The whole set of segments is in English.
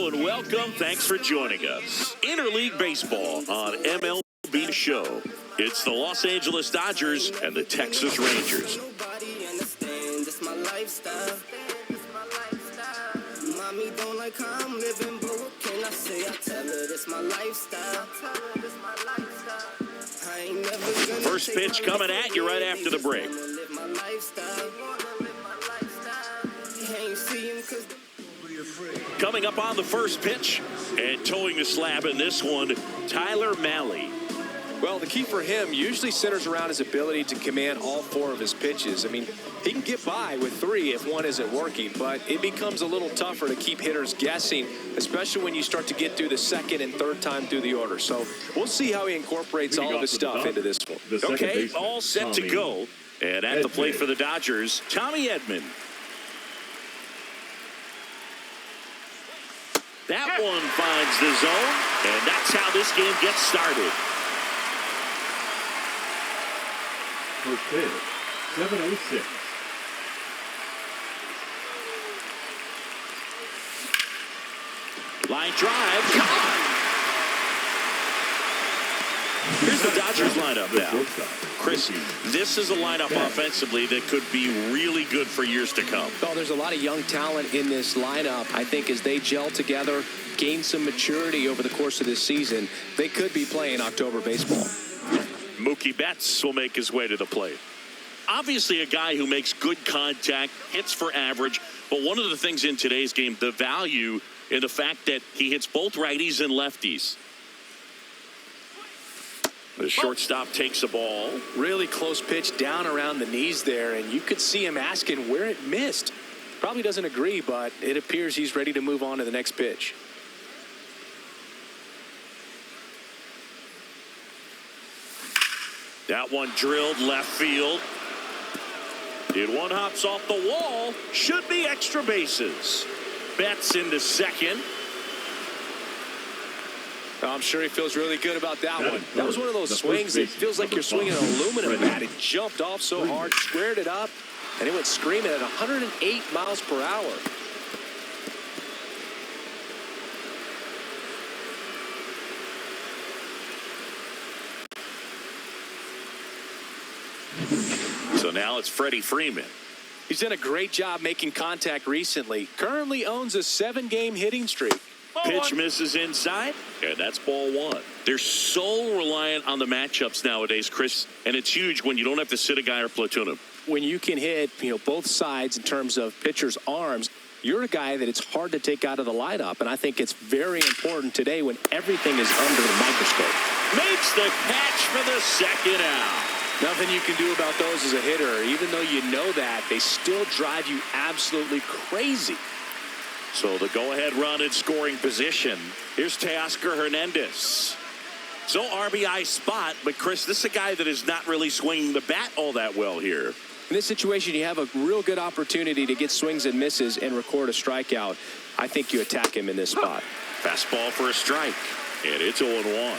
Hello and welcome. Thanks for joining us. Interleague Baseball on MLB The Show. It's the Los Angeles Dodgers and the Texas Rangers. Mommy don't like how I'm living, but what can I say? I tell her this my lifestyle. I ain't never gonna First pitch coming at you right after the break. Coming up on the first pitch and towing the slab in this one, Tyler Mahle. Well, the key for him usually centers around his ability to command all four of his pitches. I mean, he can get by with three if one isn't working, but it becomes a little tougher to keep hitters guessing, especially when you start to get through the second and third time through the order. So we'll see how he incorporates all of his stuff into this one. Okay, all set to go. And at the plate for the Dodgers, Tommy Edman. That one finds the zone, and that's how this game gets started. First pitch, 7:06. Line drive, gone. Here's the Dodgers lineup now. Chris, this is a lineup offensively that could be really good for years to come. Well, there's a lot of young talent in this lineup. I think as they gel together, gain some maturity over the course of this season, they could be playing October baseball. Mookie Betts will make his way to the plate. Obviously a guy who makes good contact, hits for average, but one of the things in today's game, the value in the fact that he hits both righties and lefties. The shortstop takes the ball. Really close pitch down around the knees there, and you could see him asking where it missed. Probably doesn't agree, but it appears he's ready to move on to the next pitch. That one drilled left field. Did one hops off the wall. Should be extra bases. Betts into second. I'm sure he feels really good about that one. That was one of those swings that feels like you're swinging an aluminum bat. It jumped off so hard, squared it up, and it went screaming at 108 miles per hour. So now it's Freddie Freeman. He's done a great job making contact recently. Currently owns a 7-game hitting streak. Pitch misses inside, and that's ball one. They're so reliant on the matchups nowadays, Chris, and it's huge when you don't have to sit a guy or platoon him. When you can hit, both sides in terms of pitchers' arms, you're a guy that it's hard to take out of the lineup, and I think it's very important today when everything is under the microscope. Makes the catch for the second out. Nothing you can do about those as a hitter. Even though you know that, they still drive you absolutely crazy. So the go-ahead run in scoring position. Here's Teoscar Hernandez. So RBI spot, but Chris, this is a guy that is not really swinging the bat all that well here. In this situation, you have a real good opportunity to get swings and misses and record a strikeout. I think you attack him in this spot. Fastball for a strike, and it's 0-1.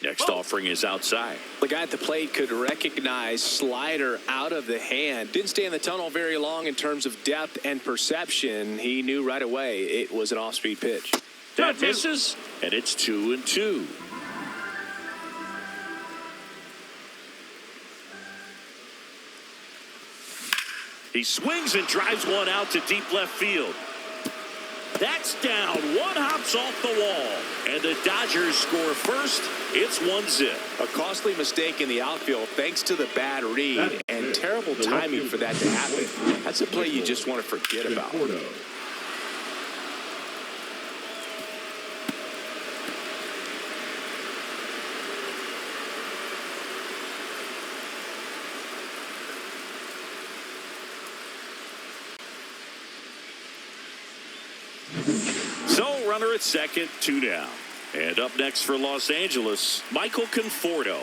Next offering is outside. The guy at the plate could recognize slider out of the hand. Didn't stay in the tunnel very long in terms of depth and perception. He knew right away it was an off-speed pitch. That misses, and it's 2-2. He swings and drives one out to deep left field. That's down. One hops off the wall. And the Dodgers score first. It's 1-0. A costly mistake in the outfield thanks to the bad read and terrible timing for that to happen. That's a play you just want to forget about. So runner at second, 2 down. And up next for Los Angeles, Michael Conforto.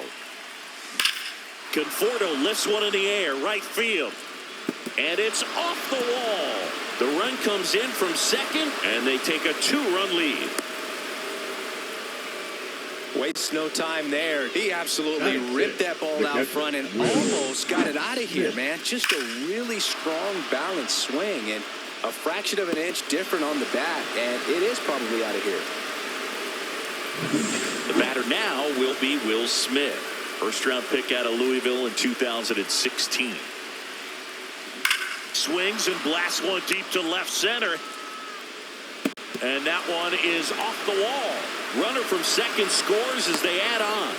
Conforto lifts one in the air, right field. And it's off the wall. The run comes in from second, and they take a 2-run lead. Wastes no time there. He absolutely ripped that ball out front and almost got it out of here, man. Just a really strong, balanced swing, and a fraction of an inch different on the bat, and it is probably out of here. The batter now will be Will Smith. First-round pick out of Louisville in 2016. Swings and blasts one deep to left center. And that one is off the wall. Runner from second scores as they add on.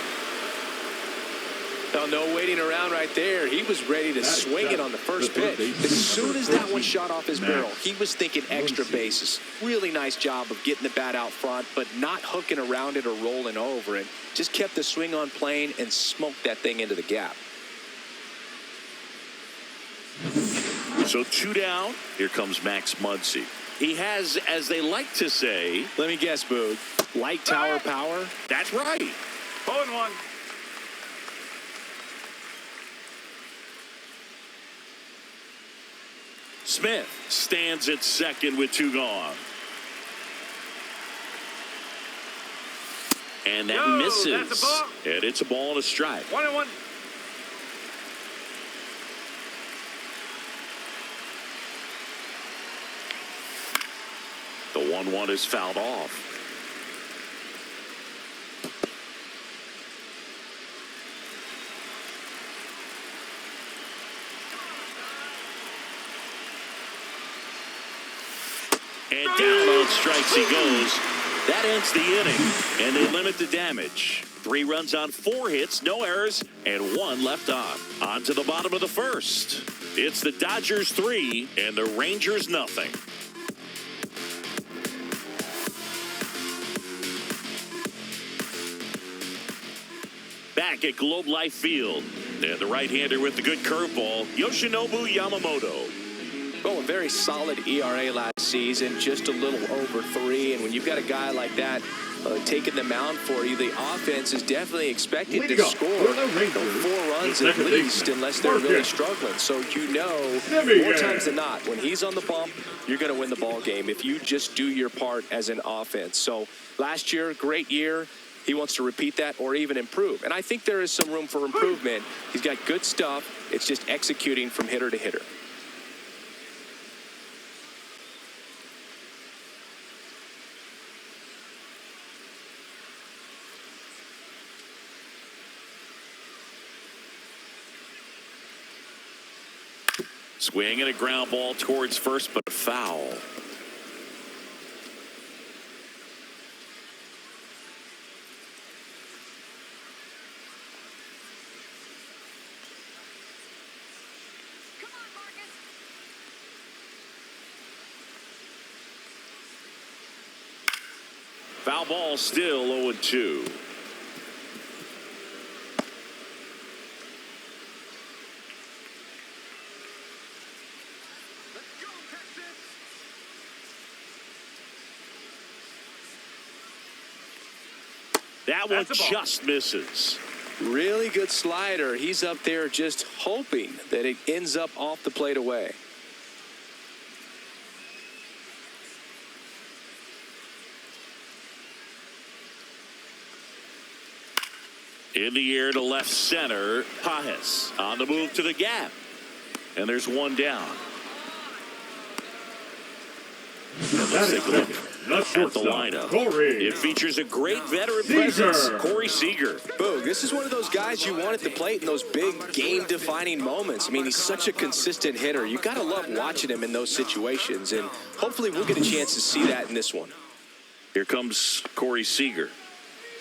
Oh, no waiting around right there. He was ready to swing it on the first pitch. As soon as that one shot off his barrel, he was thinking extra bases. Really nice job of getting the bat out front, but not hooking around it or rolling over it. Just kept the swing on plane and smoked that thing into the gap. So 2 down. Here comes Max Muncy. He has, as they like to say, let me guess, Boog, light tower power? That's right. 0-1. Smith stands at second with 2 gone. And that misses. That's a ball. And it's a ball and a strike. 1-1. The 1-1 is fouled off. And down on strikes he goes. That ends the inning, and they limit the damage. 3 runs on 4 hits, no errors, and 1 left on. On to the bottom of the first. It's the Dodgers 3 and the Rangers nothing. Back at Globe Life Field, and the right-hander with the good curveball, Yoshinobu Yamamoto. Oh, a very solid ERA last season, just a little over 3. And when you've got a guy like that taking the mound for you, the offense is definitely expected to score 4 runs at least, unless they're really struggling. So you know, more times than not, when he's on the bump, you're going to win the ball game if you just do your part as an offense. So last year, great year. He wants to repeat that or even improve. And I think there is some room for improvement. He's got good stuff. It's just executing from hitter to hitter. Swing and a ground ball towards first, but foul. Foul ball, still 0-2. That one just misses. Really good slider. He's up there just hoping that it ends up off the plate away. In the air to left center, Pajes on the move to the gap. And there's 1 down. And let's take a look at the lineup. It features a great veteran presence, Corey Seager. Boog, this is one of those guys you want at the plate in those big game-defining moments. I mean, he's such a consistent hitter. You got to love watching him in those situations, and hopefully we'll get a chance to see that in this one. Here comes Corey Seager.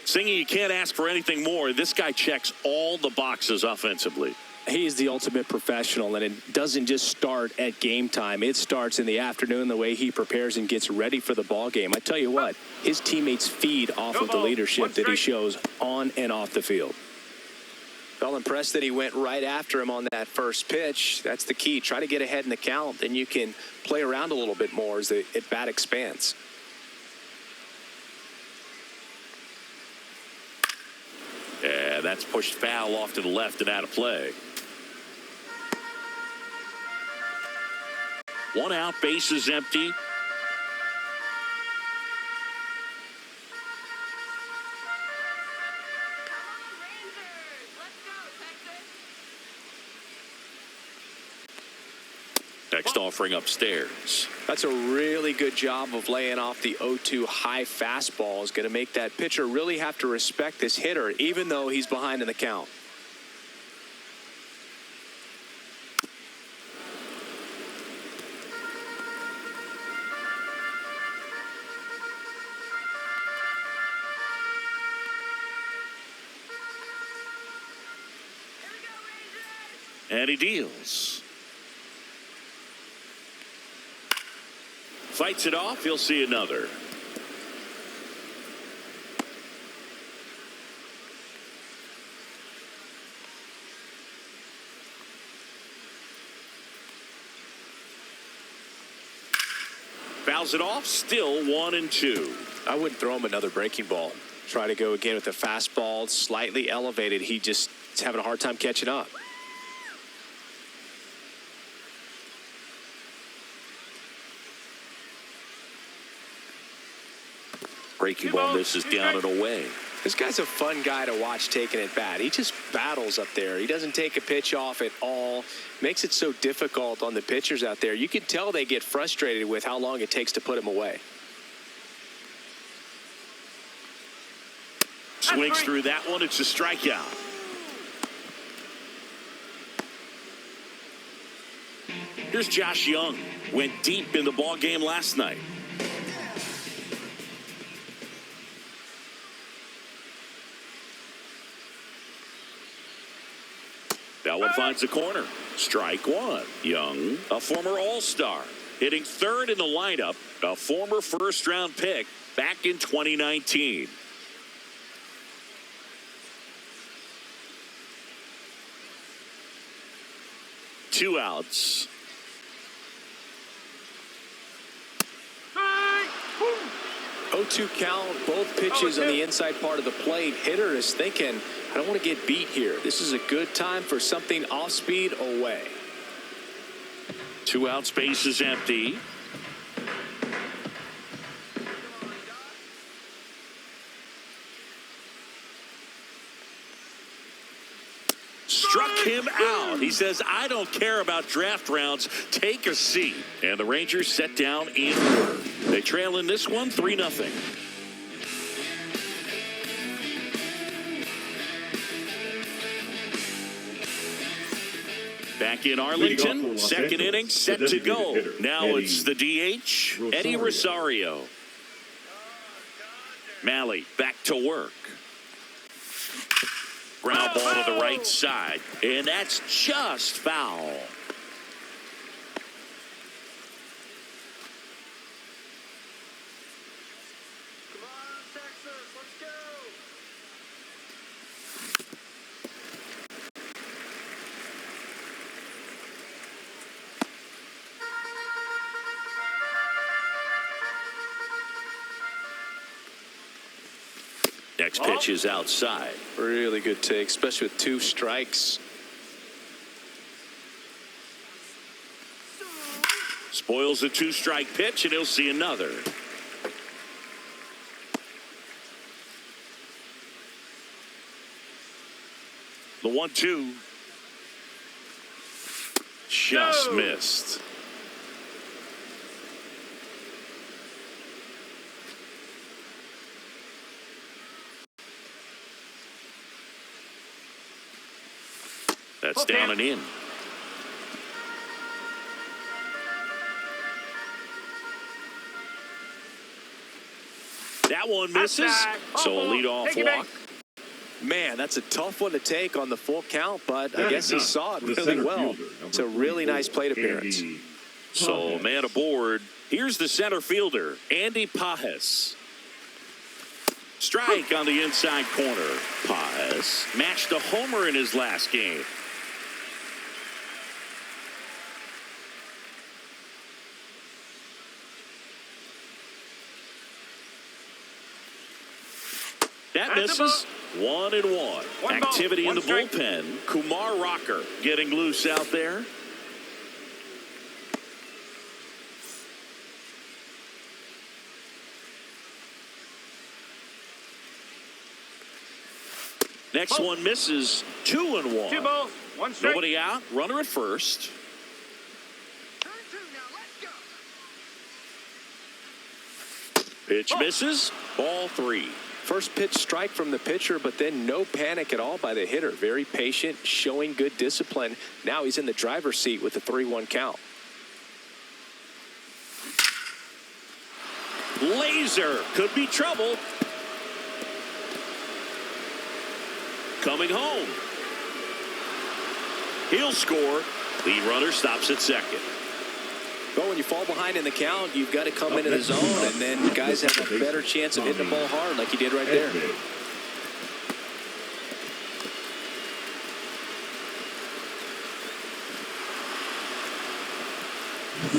Singing, you can't ask for anything more. This guy checks all the boxes offensively. He is the ultimate professional, and it doesn't just start at game time. It starts in the afternoon, the way he prepares and gets ready for the ball game. I tell you what, his teammates feed off of the leadership that he shows on and off the field. Well, impressed that he went right after him on that first pitch. That's the key. Try to get ahead in the count, then you can play around a little bit more as the at-bat expands. Yeah, that's pushed foul off to the left and out of play. 1 out, bases empty. Next offering upstairs. That's a really good job of laying off the 0-2 high fastball. Is going to make that pitcher really have to respect this hitter, even though he's behind in the count. And he deals. Fights it off. He'll see another. Fouls it off. Still 1-2. I wouldn't throw him another breaking ball. Try to go again with the fastball, slightly elevated. He just is having a hard time catching up. Breaking ball misses down and away. This guy's a fun guy to watch taking at bat. He just battles up there. He doesn't take a pitch off at all. Makes it so difficult on the pitchers out there. You can tell they get frustrated with how long it takes to put him away. Swings through that one. It's a strikeout. Here's Josh Young. Went deep in the ball game last night. That one finds the corner. Strike one. Young, a former All-Star, hitting third in the lineup, a former first-round pick back in 2019. Two outs. Oh, 0-2 count, both pitches on the inside part of the plate. Hitter is thinking, I don't want to get beat here. This is a good time for something off speed away. 2 outs, base is empty. Struck him out. He says, I don't care about draft rounds. Take a seat. And the Rangers set down in order. They trail in this one 3-0. Back in Arlington, second inning set to go. Now it's the DH, Eddie Rosario. Malley back to work. Ground ball to the right side, and that's just foul. Next pitch is outside. Really good take, especially with 2 strikes. Spoils a 2-strike pitch, and he'll see another. The 1-2. Just missed. That's down and in. That one misses. So a leadoff walk. Man, that's a tough one to take on the full count, but I guess he saw it really well. It's a really nice plate appearance. So man aboard. Here's the center fielder, Andy Pajes. Strike on the inside corner. Pajes matched a homer in his last game. That misses. 1-1. Activity in the bullpen. Kumar Rocker getting loose out there. Next one misses. 2-1. 2 balls, 1 strike. Nobody out. Runner at first. Turn 2 now, let's go. Pitch misses. Ball 3. First pitch strike from the pitcher, but then no panic at all by the hitter. Very patient, showing good discipline. Now he's in the driver's seat with the 3-1 count. Laser could be trouble. Coming home. He'll score. Lead runner stops at second. But when you fall behind in the count, you've got to come into the zone, and then guys have a better chance of hitting the ball hard like he did right there.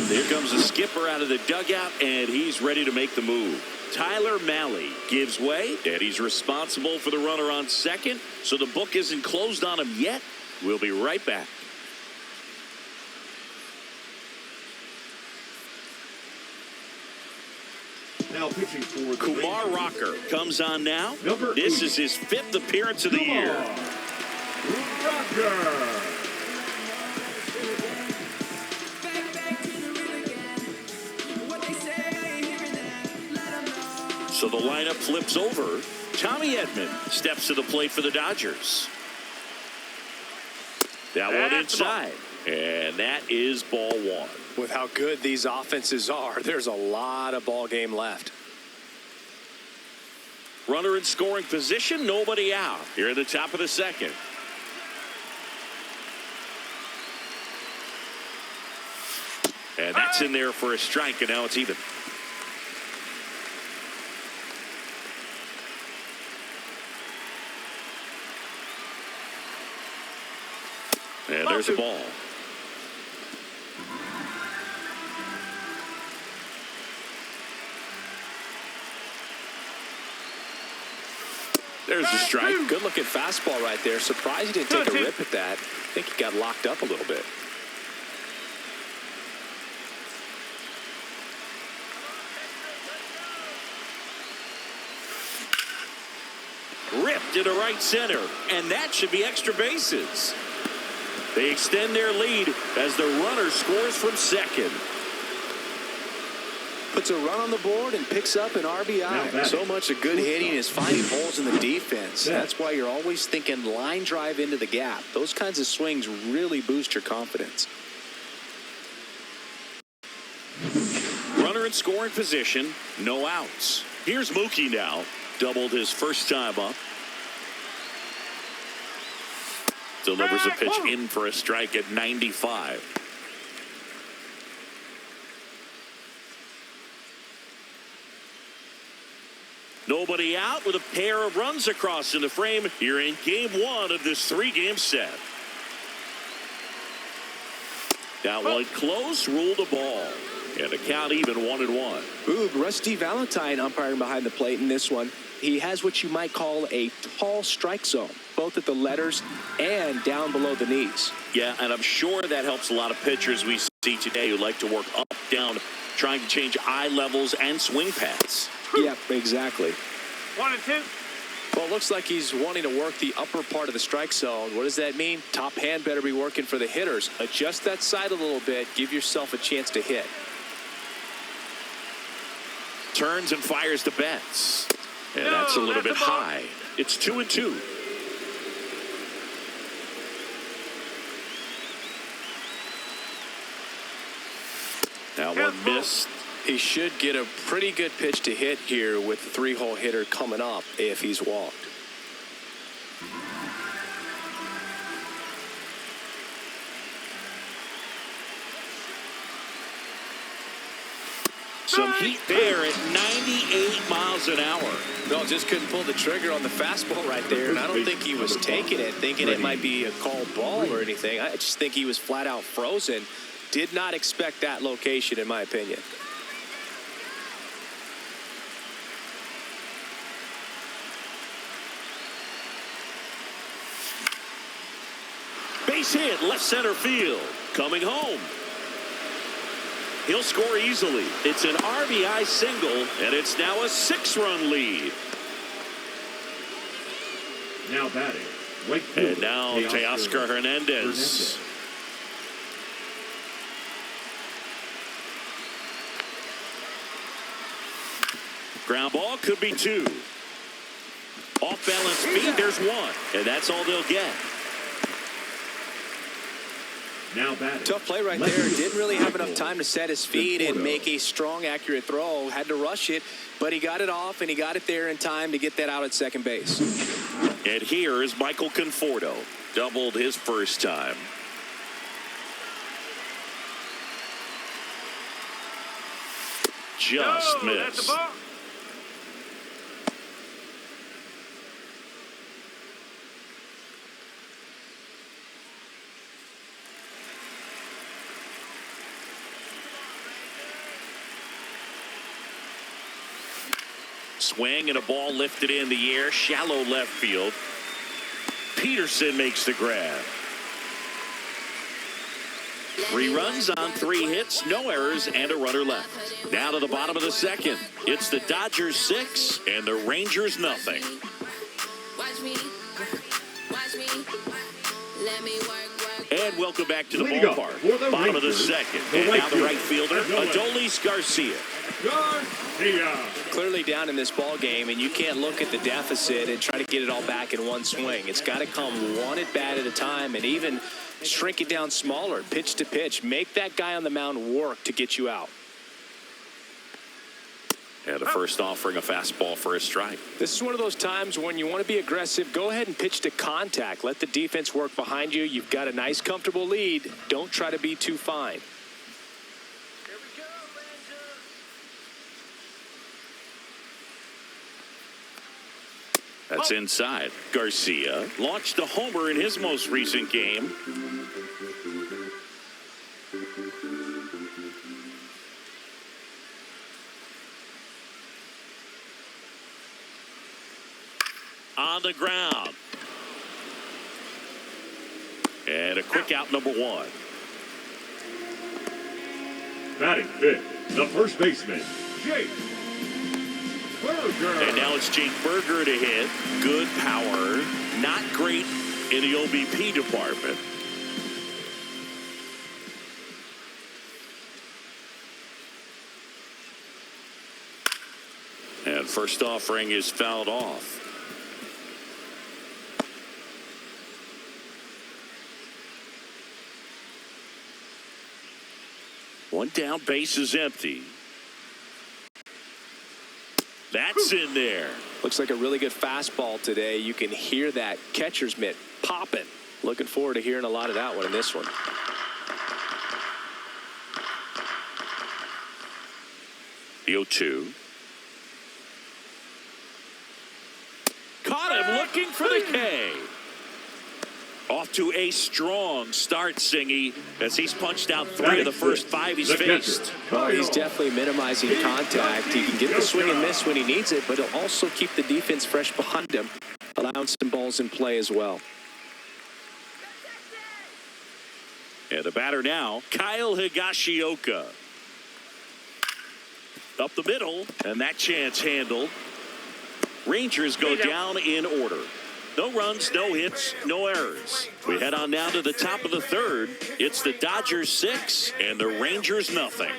Here comes the skipper out of the dugout, and he's ready to make the move. Tyler Malley gives way, and he's responsible for the runner on second, so the book isn't closed on him yet. We'll be right back. Now pitching for the Kumar Rangers. Rocker comes on now. Number This 8. is his 5th appearance of the Kumar year. Rocker. So the lineup flips over. Tommy Edman steps to the plate for the Dodgers. That one inside. And that is ball 1. With how good these offenses are, there's a lot of ball game left. Runner in scoring position, nobody out. Here at the top of the second. And that's in there for a strike, and now it's even. And there's a ball. There's the strike. Good looking fastball right there. Surprised he didn't take a rip at that. I think he got locked up a little bit. Ripped into right center, and that should be extra bases. They extend their lead as the runner scores from second. Puts a run on the board and picks up an RBI. So much of good hitting is finding holes in the defense. That's why you're always thinking line drive into the gap. Those kinds of swings really boost your confidence. Runner in scoring position, no outs. Here's Mookie now. Doubled his first time up. Delivers a pitch in for a strike at 95. Nobody out with a pair of runs across in the frame here in game 1 of this 3-game set. That one close, ruled a ball. And the count even 1-1. Boog, Rusty Valentine umpiring behind the plate in this one. He has what you might call a tall strike zone, both at the letters and down below the knees. Yeah, and I'm sure that helps a lot of pitchers we see today who like to work up, down, trying to change eye levels and swing paths. Yep, exactly. 1 and 2. Well, it looks like he's wanting to work the upper part of the strike zone. What does that mean? Top hand better be working for the hitters. Adjust that side a little bit. Give yourself a chance to hit. Turns and fires to Betts. And that's a little bit high. It's 2-2. That one missed. He should get a pretty good pitch to hit here with the 3-hole hitter coming up if he's walked. Some heat there at 98 miles an hour. No, just couldn't pull the trigger on the fastball right there, and I don't think he was taking it, thinking it might be a called ball or anything. I just think he was flat out frozen. Did not expect that location, in my opinion. Base hit, left center field. Coming home. He'll score easily. It's an RBI single, and it's now a 6-run lead. Now batting, Right And fielder, now Teoscar Hernandez. Ground ball could be 2. Off balance speed, there's 1. And that's all they'll get. Now batting. Tough play right Left there. fielder, Didn't really have enough Michael time to set his feet and Conforto. make a strong, accurate throw. Had to rush it, but he got it off, and he got it there in time to get that out at second base. And here is Michael Conforto. Doubled his first time. Just No, that's a missed. ball. Swing and a ball lifted in the air, shallow left field. Peterson makes the grab. 3 runs on 3 hits, no errors, and a runner left. Now to the bottom of the second. It's the Dodgers 6 and the Rangers nothing. And welcome back to the Leading up ballpark. for the Bottom of the Rangers, second. the And right now the right fielder, fielder, Adolis Garcia. Garcia. Clearly down in this ball game, and you can't look at the deficit and try to get it all back in one swing. It's got to come one at bat at a time, and even shrink it down smaller, pitch to pitch. Make that guy on the mound work to get you out. And the first offering a fastball for a strike. This is one of those times when you want to be aggressive. Go ahead and pitch to contact. Let the defense work behind you. You've got a nice, comfortable lead. Don't try to be too fine. That's inside. Garcia launched a homer in his most recent game. On the ground. And a quick out, number 1. Batting fifth, the first baseman, Jake Berger. And now it's Jake Berger to hit. Good power. Not great in the OBP department. And first offering is fouled off. One down, base is empty. That's in there. Looks like a really good fastball today. You can hear that catcher's mitt popping. Looking forward to hearing a lot of that one in this one. The 0-2. Caught him looking for the K. Off to a strong start, Singy, as he's punched out 3 of the first 5 he's faced. Well, he's definitely minimizing contact. He can get the swing and miss when he needs it, but he'll also keep the defense fresh behind him, allowing some balls in play as well. And the batter now, Kyle Higashioka. Up the middle, and that chance handled. Rangers go down in order. No runs, no hits, no errors. We head on down to the top of the third. It's the Dodgers 6 and the Rangers nothing.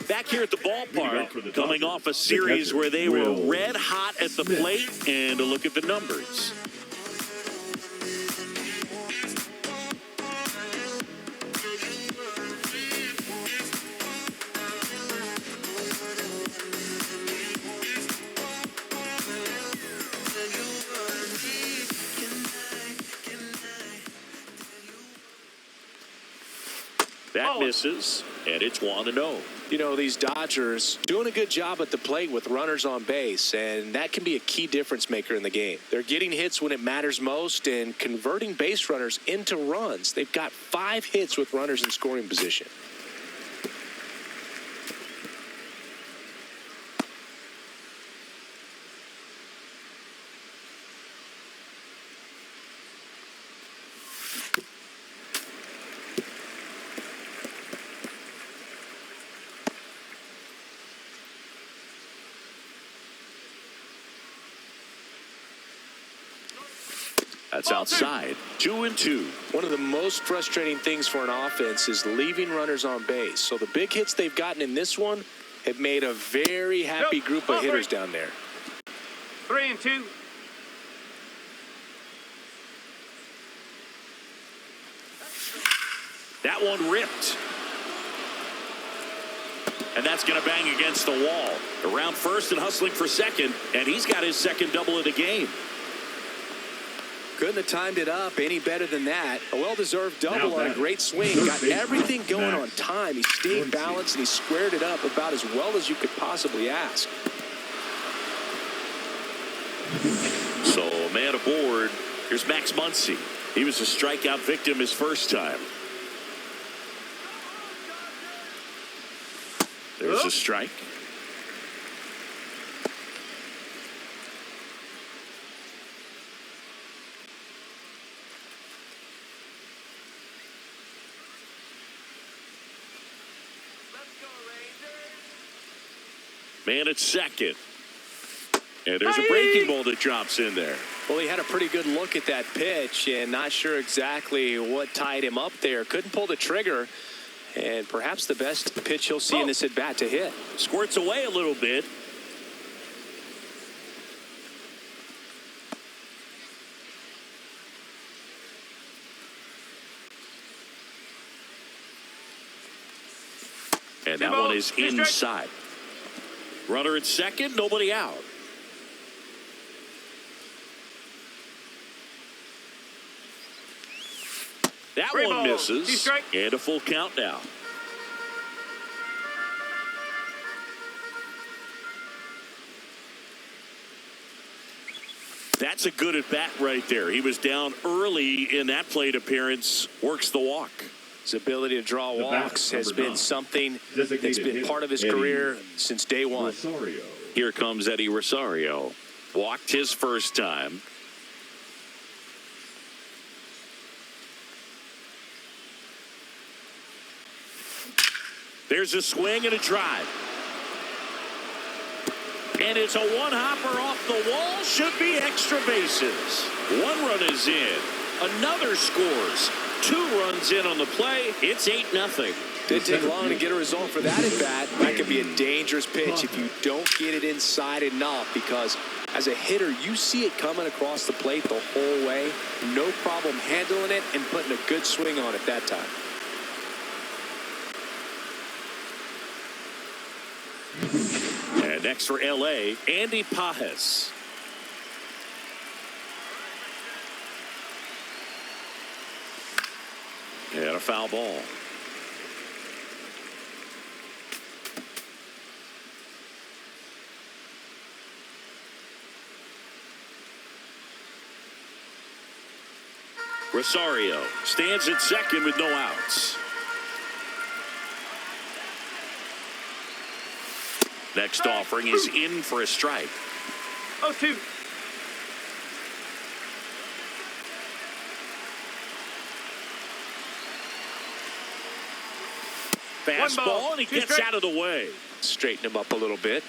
Back here at the ballpark, coming off a series where they were red hot at the plate, and a look at the numbers. That misses, and it's 1-0. You know, these Dodgers doing a good job at the plate with runners on base, and that can be a key difference maker in the game. They're getting hits when it matters most and converting base runners into runs. They've got 5 hits with runners in scoring position. That's outside. 2-2. One of the most frustrating things for an offense is leaving runners on base. So the big hits they've gotten in this one have made a very happy group of hitters down there. 3-2. That one ripped. And that's going to bang against the wall. Around first and hustling for second, and he's got his second double of the game. Couldn't have timed it up any better than that. A well-deserved double on a great swing. Got everything going on time. He stayed balanced and he squared it up about as well as you could possibly ask. So a man aboard. Here's Max Muncy. He was a strikeout victim his first time. There's a strike. Man at second. And there's a breaking ball that drops in there. Well, he had a pretty good look at that pitch and not sure exactly what tied him up there. Couldn't pull the trigger. And perhaps the best pitch he'll see in this at-bat to hit. Squirts away a little bit. And that one is inside. Runner at second, nobody out. That one misses. And a full count now. That's a good at bat right there. He was down early in that plate appearance. Works the walk. His ability to draw walks has been something that's been part of his career since day one. Rosario. Here comes Eddie Rosario. Walked his first time. There's a swing and a drive. And it's a one-hopper off the wall. Should be extra bases. One run is in. Another scores. 2 runs in on the play. It's 8-0. Didn't take long to get a result for that at bat. That could be a dangerous pitch if you don't get it inside enough, because as a hitter, you see it coming across the plate the whole way. No problem handling it and putting a good swing on it that time. And next for L.A., Andy Pajes. And a foul ball. Rosario stands at second with no outs. Next offering is in for a strike. 0-2. Fastball, and he gets out of the way. Straighten him up a little bit.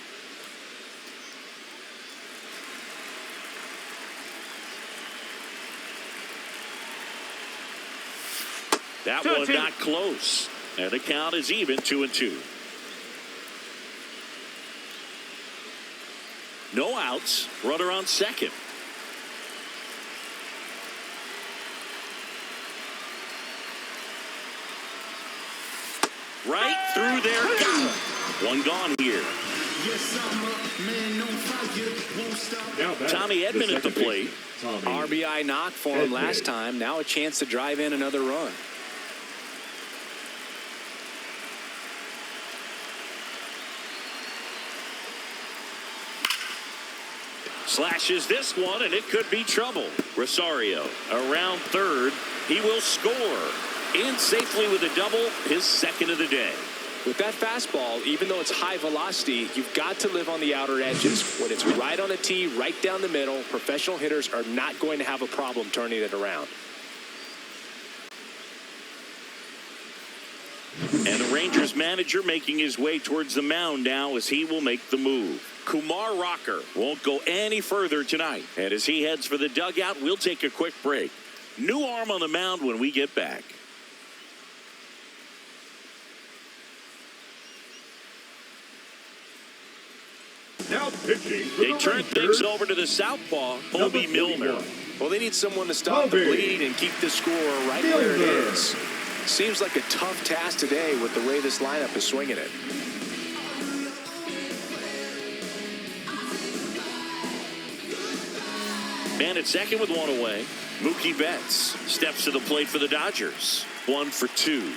That one not close. And the count is even, 2-2. No outs. Runner on second. Right through there. Got him. One gone here. Tommy Edman at the plate. RBI knock for him last time. Now a chance to drive in another run. Slashes this one, and it could be trouble. Rosario around third. He will score. In safely with a double, his second of the day. With that fastball, even though it's high velocity, you've got to live on the outer edges. When it's right on a tee, right down the middle, professional hitters are not going to have a problem turning it around. And the Rangers manager making his way towards the mound now as he will make the move. Kumar Rocker won't go any further tonight. And as he heads for the dugout, we'll take a quick break. New arm on the mound when we get back. Now pitching. They turn things over to the southpaw, Obi Milner. Well, they need someone to stop the bleed and keep the score right where it is. Seems like a tough task today with the way this lineup is swinging it. Man at second with one away. Mookie Betts steps to the plate for the Dodgers. 1 for 2.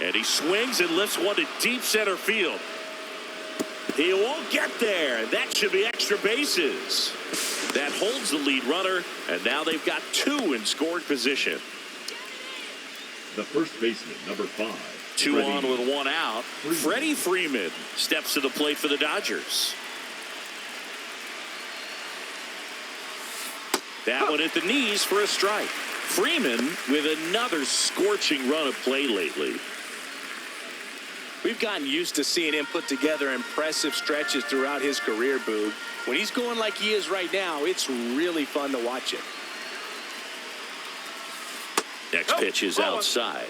And he swings and lifts one to deep center field. He won't get there. That should be extra bases. That holds the lead runner, and now they've got 2 in scoring position. The first baseman, number 5. 2 on with 1 out. Freddie Freeman steps to the plate for the Dodgers. That one at the knees for a strike. Freeman with another scorching run of play lately. We've gotten used to seeing him put together impressive stretches throughout his career, Boog. When he's going like he is right now, it's really fun to watch it. Next pitch is outside.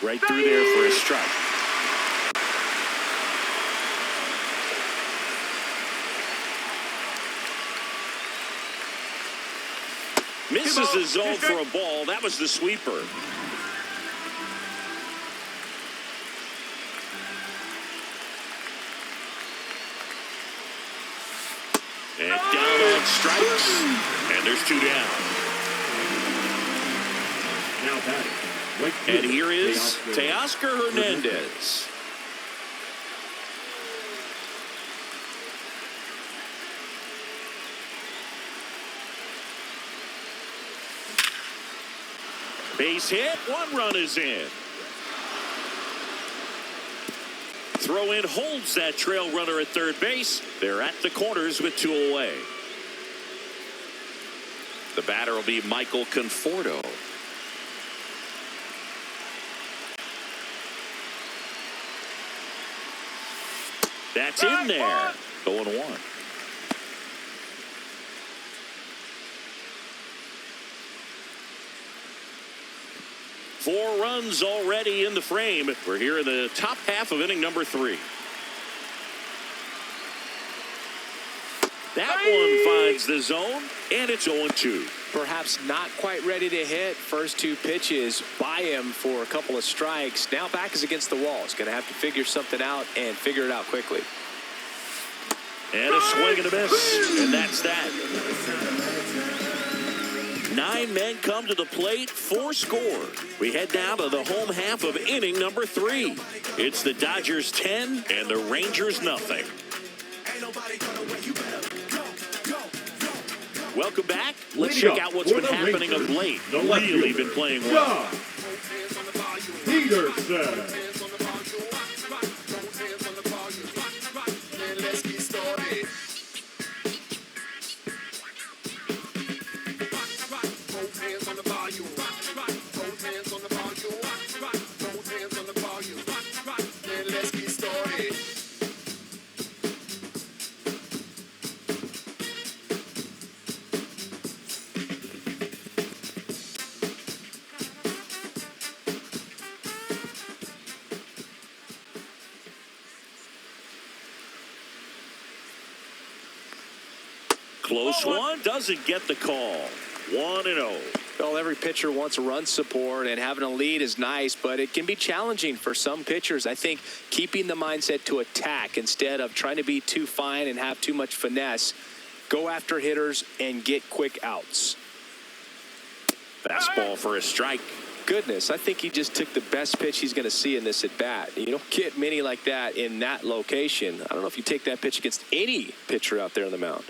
Right through there for a strike. Misses the zone for a ball. That was the sweeper. And down on strikes. And there's 2 down. Now batting. Right And field, here is Teoscar Teoscar Hernandez. Base hit. 1 run is in. Throw in holds that trail runner at third base. They're at the corners with 2 away. The batter will be Michael Conforto. That's in there. 0-1. Four runs already in the frame. We're here in the top half of inning number 3. That one finds the zone, and it's 0-2. Perhaps not quite ready to hit. First 2 pitches by him for a couple of strikes. Now back is against the wall. He's going to have to figure something out and figure it out quickly. And a swing and a miss, and that's that. 9 men come to the plate, 4 score. We head down to the home half of inning number 3. It's the Dodgers 10 and the Rangers nothing. Welcome back. Let's check out what's been happening of late. Really been playing well. Peterson. Close one, doesn't get the call. 1-0. Well, every pitcher wants run support, and having a lead is nice, but it can be challenging for some pitchers. I think keeping the mindset to attack instead of trying to be too fine and have too much finesse. Go after hitters and get quick outs. Fastball for a strike. Goodness, I think he just took the best pitch he's going to see in this at-bat. You don't get many like that in that location. I don't know if you take that pitch against any pitcher out there on the mound.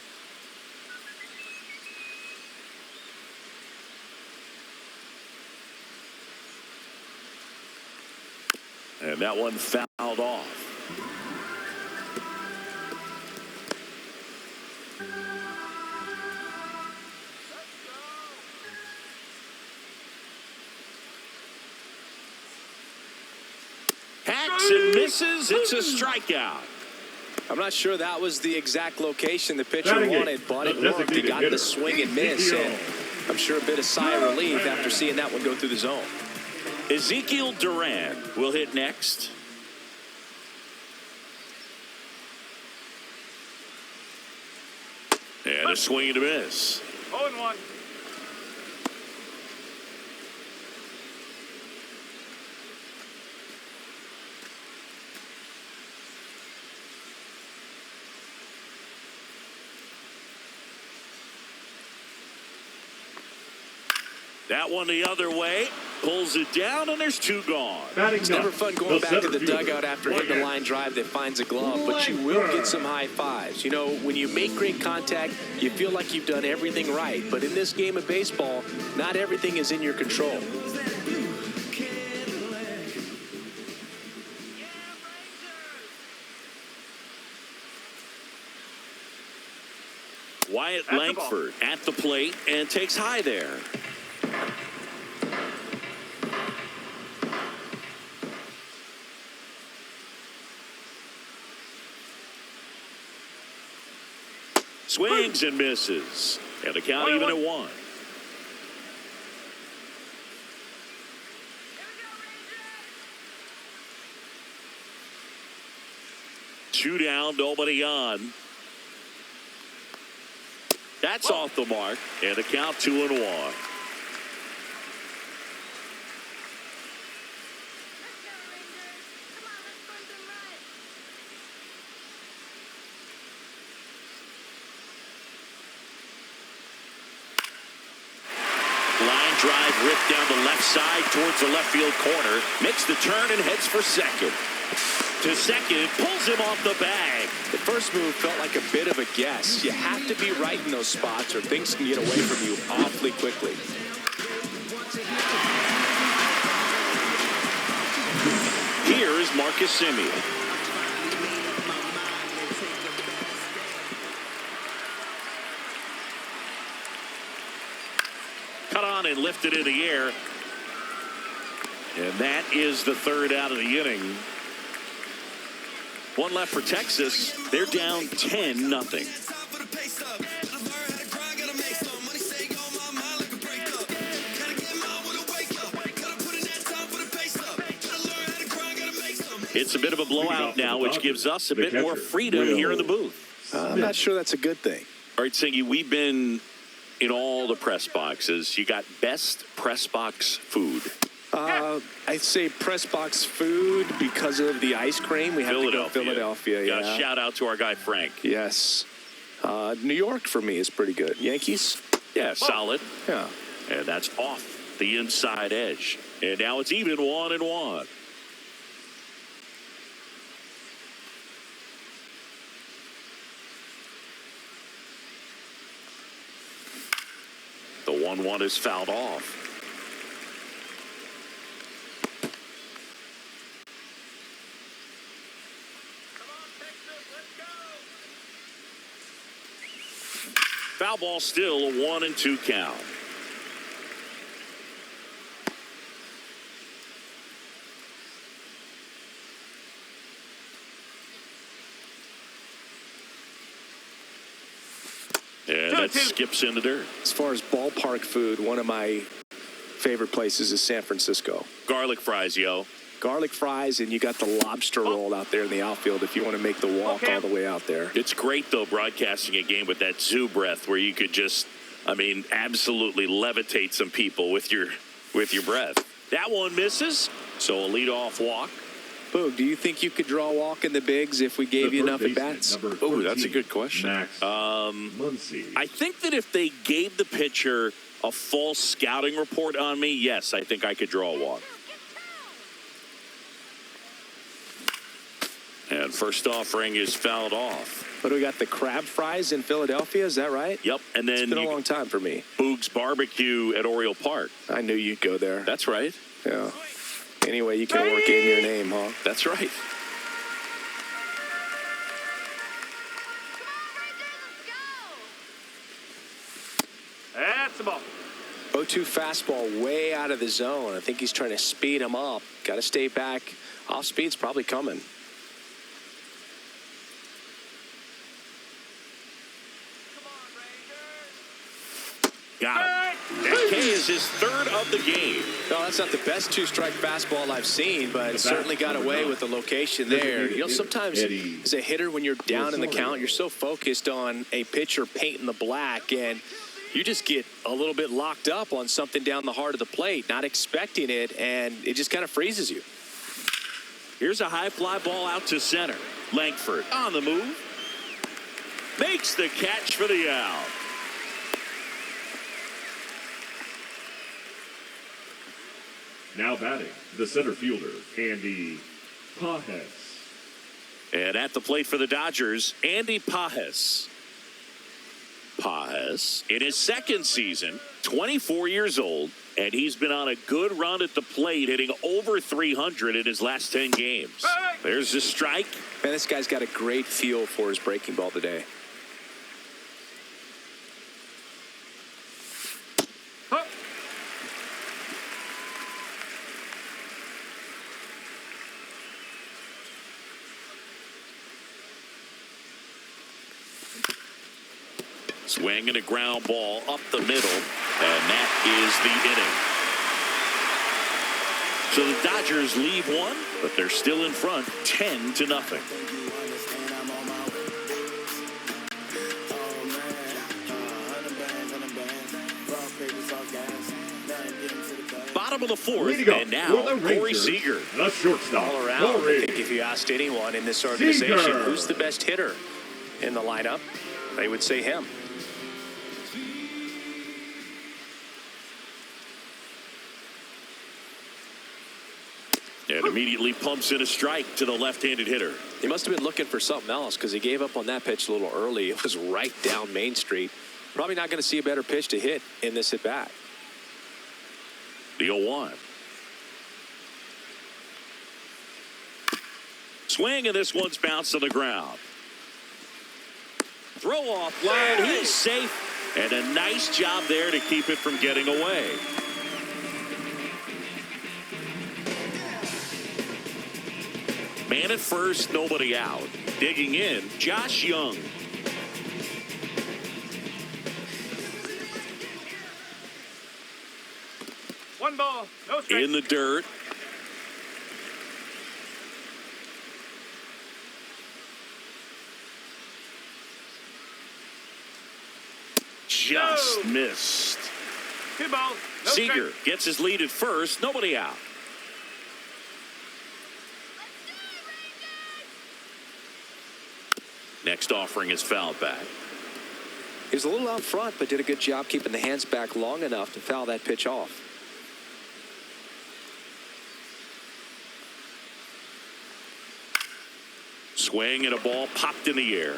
And that one fouled off. and misses. It's a strikeout. I'm not sure that was the exact location the pitcher Batting wanted, eighth, but the it worked. He designated got hitter, the swing and miss, and I'm sure a bit of sigh of relief after seeing that one go through the zone. Ezekiel Duran will hit next. And a swing and a miss. 0-1. That one the other way. Pulls it down, and there's two gone. It's never fun going back to the dugout after hitting a line drive that finds a glove, but you will get some high fives. You know, when you make great contact, you feel like you've done everything right. But in this game of baseball, not everything is in your control. Wyatt Langford at the plate and takes high there. Swings and misses. And the count even at 1. Two down, nobody on. That's off the mark. And the count 2-1. Line drive ripped down the left side towards the left field corner. Makes the turn and heads for second. To second, pulls him off the bag. The first move felt like a bit of a guess. You have to be right in those spots or things can get away from you awfully quickly. Here is Marcus Semien. Cut on and lifted in the air. And that is the third out of the inning. One left for Texas. They're down 10-0. It's a bit of a blowout now, which gives us a bit more freedom here in the booth. I'm not sure that's a good thing. All right, Singy, we've been in all the press boxes. You got best press box food. I'd say press box food because of the ice cream. We have to go Philadelphia. Yeah. Shout out to our guy Frank. Yes. New York for me is pretty good. Yankees? Yeah, solid. Yeah. And that's off the inside edge. And now it's even 1-1. The 1-1 is fouled off. Foul ball, still a 1-2 count. And that skips in the dirt. As far as ballpark food, one of my favorite places is San Francisco. Garlic fries, yo. Garlic fries, and you got the lobster roll out there in the outfield if you want to make the walk all the way out there. It's great, though, broadcasting a game with that zoo breath where you could just, I mean, absolutely levitate some people with your breath. That one misses, so a leadoff walk. Boog, do you think you could draw a walk in the bigs if we gave you enough at-bats? Oh, that's a good question. I think that if they gave the pitcher a full scouting report on me, yes, I think I could draw a walk. And first offering is fouled off. What do we got? The crab fries in Philadelphia, is that right? Yep. And then it's been a long time for me. Boog's Barbecue at Oriole Park. I knew you'd go there. That's right. Yeah. Anyway, you can work in your name, huh? That's right. That's the ball. 0-2 fastball way out of the zone. I think he's trying to speed him up. Got to stay back. Off speed's probably coming. Got him. That K is his third of the game. No, that's not the best two-strike fastball I've seen, but certainly got away with the location there. You know, sometimes as a hitter, when you're down in the count, you're so focused on a pitcher painting the black, and you just get a little bit locked up on something down the heart of the plate, not expecting it, and it just kind of freezes you. Here's a high fly ball out to center. Langford on the move. Makes the catch for the out. Now batting, the center fielder, Andy Pajes. And at the plate for the Dodgers, Andy Pajes. Pajes, in his second season, 24 years old, and he's been on a good run at the plate, hitting over 300 in his last 10 games. There's the strike. Man, this guy's got a great feel for his breaking ball today. Swing and a ground ball up the middle, and that is the inning. So the Dodgers leave one, but they're still in front, 10-0. Bottom of the fourth, and now Corey Seager. The shortstop. All around, I think if you asked anyone in this organization Seager. who's the best hitter in the lineup, they would say him. And immediately pumps in a strike to the left-handed hitter. He must have been looking for something else because he gave up on that pitch a little early. It was right down Main Street. Probably not going to see a better pitch to hit in this at-bat. The 0-1. Swing, and this one's bounced to the ground. Throw off line. He's safe. And a nice job there to keep it from getting away. Man at first, nobody out. Digging in, Josh Young. One ball, no strike. In the dirt. Just missed. Two balls, no Seager strike. gets his lead at first, nobody out. Next offering is fouled back. He was a little out front, but did a good job keeping the hands back long enough to foul that pitch off. Swing and a ball popped in the air.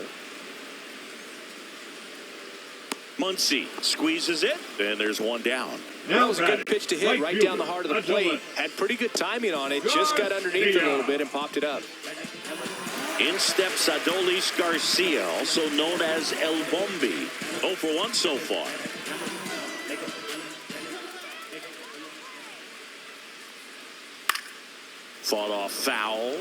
Muncy squeezes it, and there's one down. That was a good pitch to hit right down the heart of the plate. Had pretty good timing on it. Just got underneath it a little bit and popped it up. In steps Adolis Garcia, also known as El Bombi. 0 for 1 so far. Fought off foul.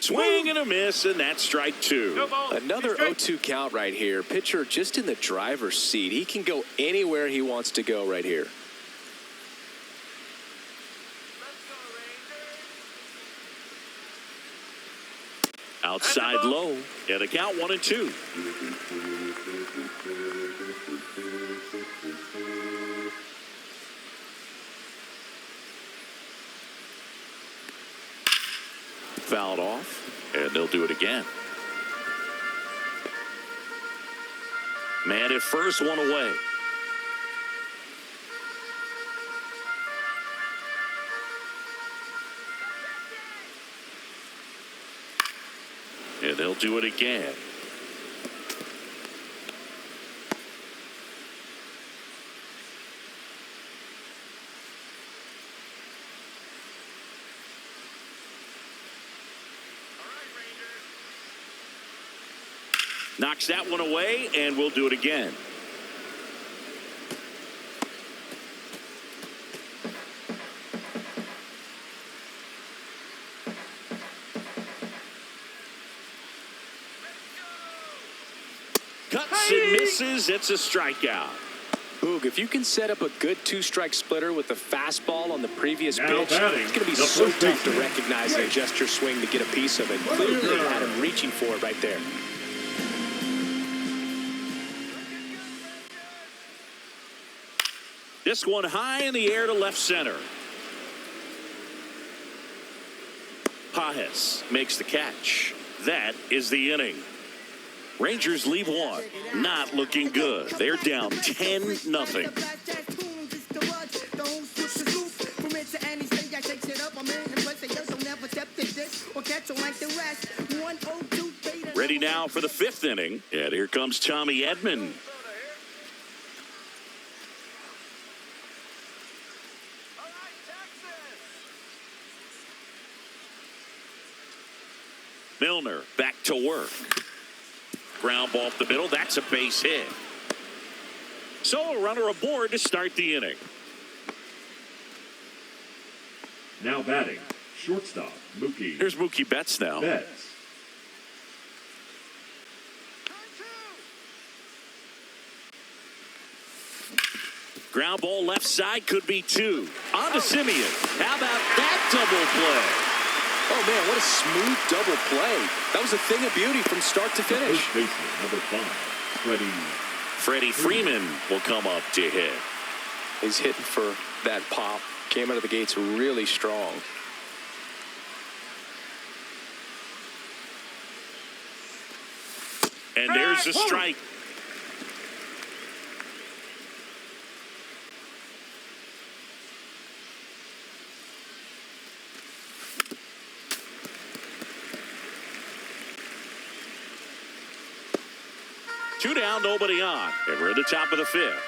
Swing and a miss, and that's strike two. No ball, Another strike. 0-2 count right here. Pitcher just in the driver's seat. He can go anywhere he wants to go right here. Outside low, and a count 1-2. Fouled off, and they'll do it again. Man at first, one away. And they'll do it again. Knocks that one away, and we'll do it again. Cuts and misses. It's a strikeout. Boog, if you can set up a good two-strike splitter with a fastball on the previous Now pitch, batting, it's going to be the so first tough to baseman. recognize and adjust your swing to get a piece of it. Clearly had him reaching for it right there. This one high in the air to left center. Pajes makes the catch. That is the inning. Rangers leave one. Not looking good. They're down 10-0. Ready now for the fifth inning. And here comes Tommy Edman. Milner back to work. Ground ball up the middle. That's a base hit. So a runner aboard to start the inning. Now batting, shortstop, Mookie Here's Mookie Betts now. Betts. Ground ball left side, could be two. On to Simeon. How about that double play? Oh, man, what a smooth double play. That was a thing of beauty from start to finish. First baseman, number 5, Freddie Freeman will come up to hit. He's hitting for that pop. Came out of the gates really strong. And there's a strike. Two down, nobody on. And we're at the top of the fifth.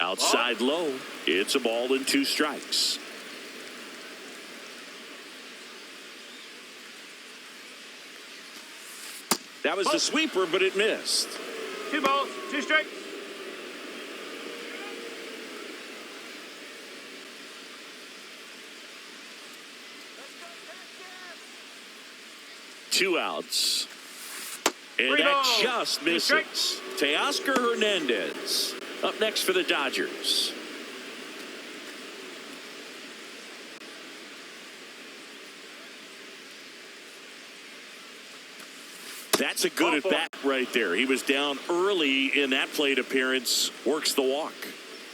Outside low. It's a ball and 2 strikes. That was the sweeper, but it missed. 2 balls, 2 strikes. Two outs. And Three that balls, just 2 misses. strikes. Teoscar Hernandez up next for the Dodgers. That's a good at bat right there. He was down early in that plate appearance. Works the walk.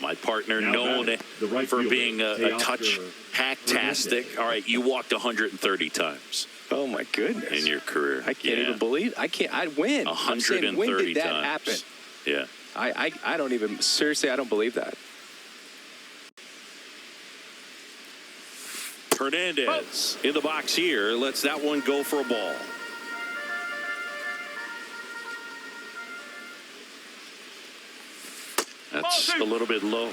My partner Now known batting, the right for fielder, being a touch Teoscar hacktastic. All right, you walked 130 times Oh, my goodness. in your career. I can't even believe. I'd win. I'm saying, 130 when did that times. happen? Yeah. I don't even, seriously, I don't believe that. Hernandez in the box here. Lets that one go for a ball. That's Ball 2. a little bit low.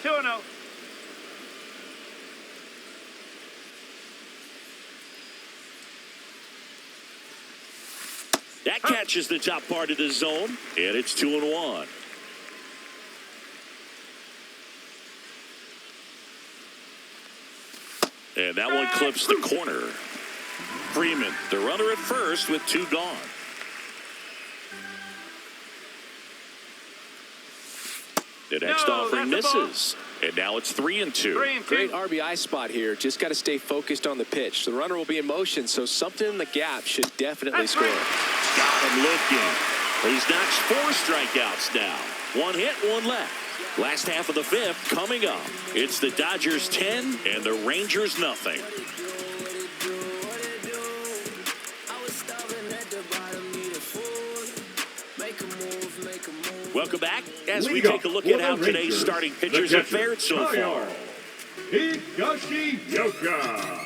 2-0. That catches the top part of the zone, and it's 2-1. And that one clips the corner. Freeman, the runner at first with 2 gone. The next No, offering that's a ball. misses. And now it's 3-2. 3-2. Great RBI spot here. Just got to stay focused on the pitch. The runner will be in motion, so something in the gap should definitely That's score. right. Got him looking. He's notched 4 strikeouts now. 1 hit, 1 left. Last half of the fifth coming up. It's the Dodgers 10 and the Rangers nothing. Welcome back as we Lead take a up look for at the how today's Rangers, starting the pitchers have catcher, fared so far. Kyle Higashioka.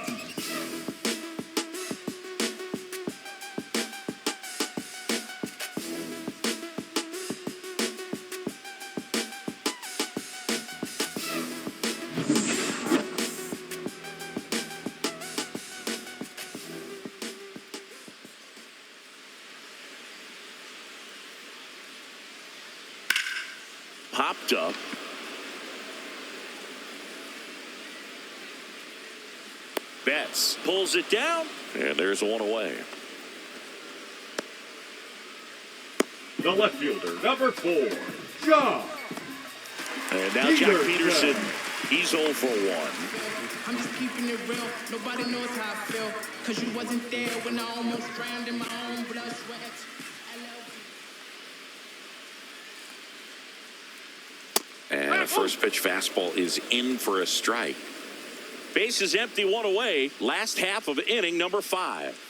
popped up. Betts pulls it down, and there's one away. The left fielder, number 4, John. And now Jack Peterson, he's 0 for 1. I'm just keeping it real. Nobody knows how I feel. Cause you wasn't there when I almost drowned in my own blood, sweat. And a first pitch fastball is in for a strike. Base is empty, one away. Last half of inning number 5.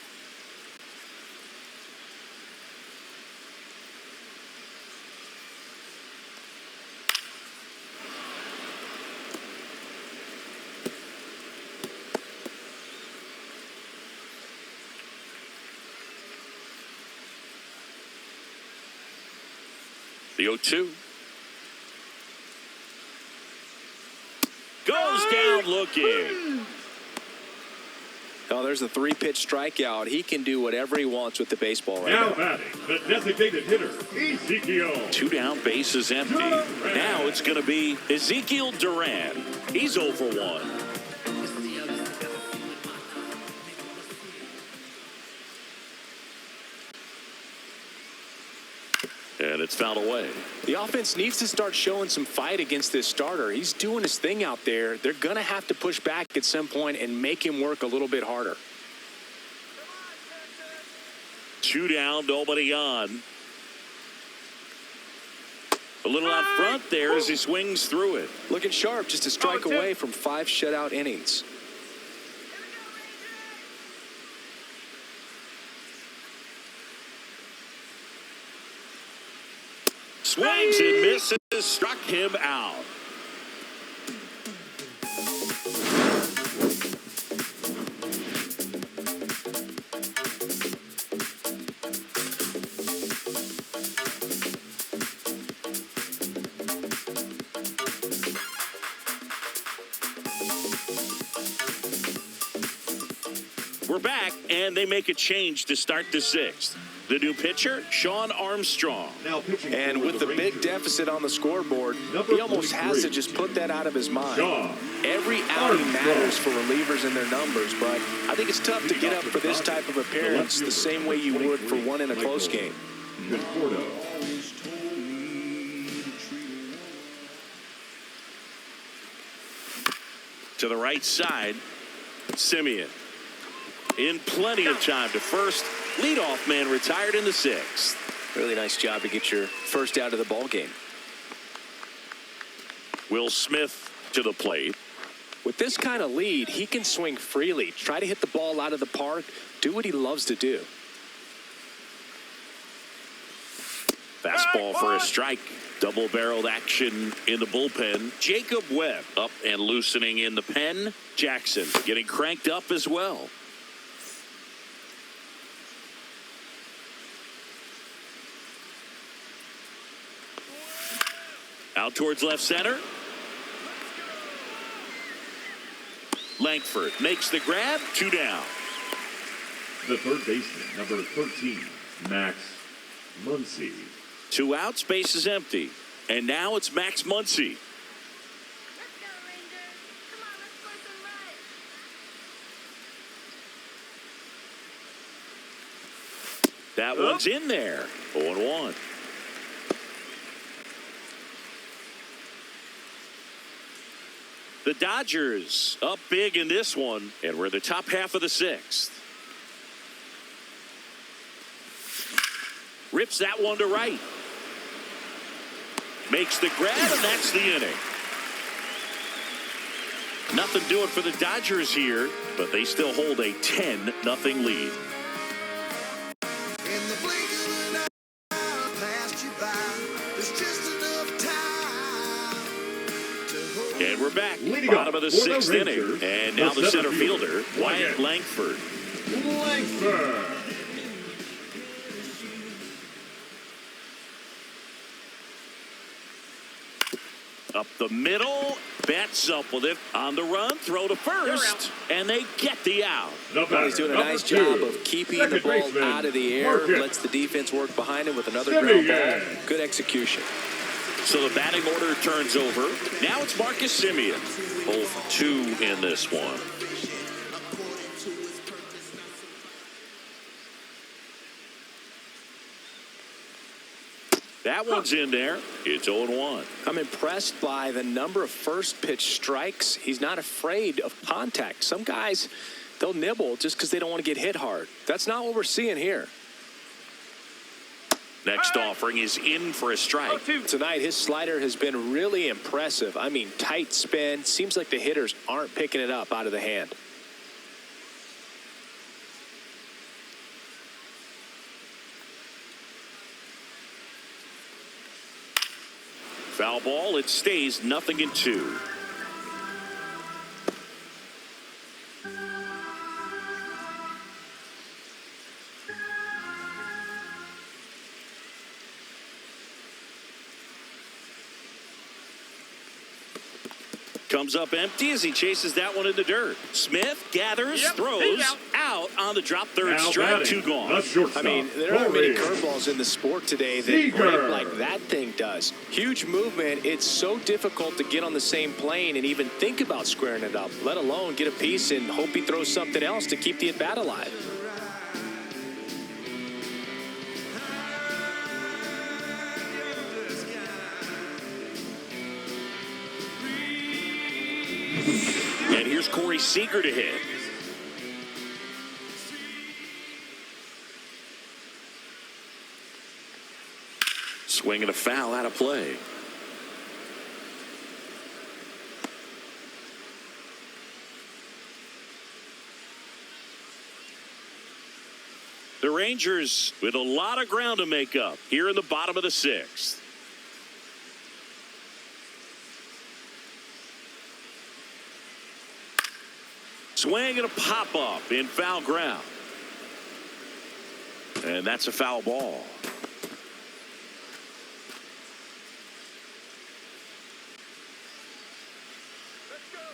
The 0-2. Goes down looking. Oh, there's a 3-pitch strikeout. He can do whatever he wants with the baseball right Now now. batting, the designated hitter, Ezekiel. 2 down, base is empty. Now it's going to be Ezekiel Duran. He's 0 for 1. And it's fouled away. The offense needs to start showing some fight against this starter. He's doing his thing out there. They're going to have to push back at some point and make him work a little bit harder. 2 down, nobody on. A little out front there as he swings through it. Looking sharp, just a strike away from 5 shutout innings. Swings and misses, struck him out. We're back, and they make a change to start the 6th. The new pitcher, Sean Armstrong. Now pitching And for with the big Rangers, deficit on the scoreboard, Number he almost has to 43, just put that out of his mind. Sean Every outing Armstrong. matters for relievers and their numbers, but I think it's tough to get up for this type of appearance the same way you would for one in a close game. Conforto. To the right side, Simeon. In plenty of time to first. Leadoff man retired in the 6th. Really nice job to get your first out of the ball game. Will Smith to the plate. With this kind of lead, he can swing freely, try to hit the ball out of the park, do what he loves to do. Fastball for a strike. Double-barreled action in the bullpen. Jacob Webb up and loosening in the pen. Jackson getting cranked up as well. Out towards left center. Langford makes the grab. 2 down. The third baseman, number 13, Max Muncy. 2 outs, base is empty. And now it's Max Muncy. That one's in there. 0-1. The Dodgers up big in this one, and we're in the top half of the 6th. Rips that one to right. Makes the grab, and that's the inning. Nothing doing for the Dodgers here, but they still hold a 10-0 lead. In the blink of an eye, passed you by. There's just enough time to hold. And we're back. Leading Bottom up of the for the 6th inning. Rangers, And now the the center center fielder, fielder, Wyatt Wyatt Langford. Langford. Up the middle. Betts up with it on the run. Throw to first. And they get the out. The Well, he's doing a batter, nice number job 2, of keeping the second ball baseman, out of the air, Marcus lets the defense work behind him with another Simeon. ground ball. Good execution. So the batting order turns over. Now it's Marcus Semien. Both 2 in this one. That one's in there. It's 0-1. I'm impressed by the number of first pitch strikes. He's not afraid of contact. Some guys, they'll nibble just because they don't want to get hit hard. That's not what we're seeing here. Next offering is in for a strike. Tonight, his slider has been really impressive. I mean, tight spin. Seems like the hitters aren't picking it up out of the hand. Foul ball. It stays 0-2. Comes up empty as he chases that one in the dirt. Smith gathers, throws, out on the drop, third Now strike, batting, 2 gone. the shortstop, I mean, there aren't many Torres. curveballs in the sport today that Seager. break like that thing does. Huge movement. It's so difficult to get on the same plane and even think about squaring it up, let alone get a piece and hope he throws something else to keep the at-bat alive. And here's Corey Seager to hit. Swing and a foul out of play. The Rangers with a lot of ground to make up here in the bottom of the 6th. Swing and a pop-up in foul ground. And that's a foul ball.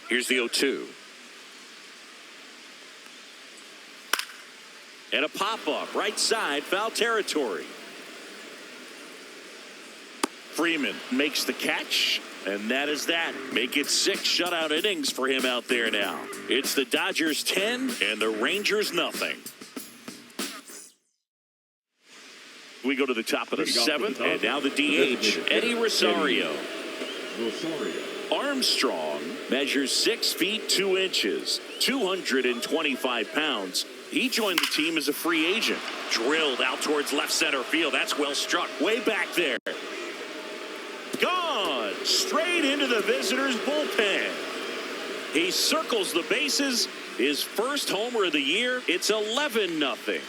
Here's the 0-2. And a pop-up right side, foul territory. Freeman makes the catch. And that is that. Make it 6 shutout innings for him out there now. It's the Dodgers 10 and the Rangers nothing. We go to the top of the 7th, and now the DH, Eddie Rosario. Armstrong measures 6 feet 2 inches, 225 pounds. He joined the team as a free agent. Drilled out towards left center field. That's well struck. Way back there. Gone straight into the visitors' bullpen. He circles the bases. His first homer of the year. It's 11-0.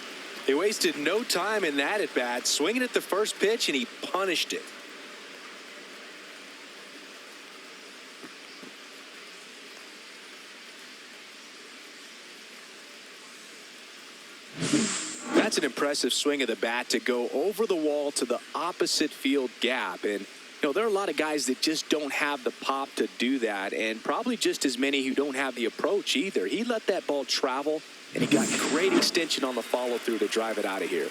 He wasted no time in that at bat, swinging at the first pitch, and he punished it. That's an impressive swing of the bat to go over the wall to the opposite field gap. And you know, there are a lot of guys that just don't have the pop to do that, and probably just as many who don't have the approach either. He let that ball travel, and he got great extension on the follow-through to drive it out of here.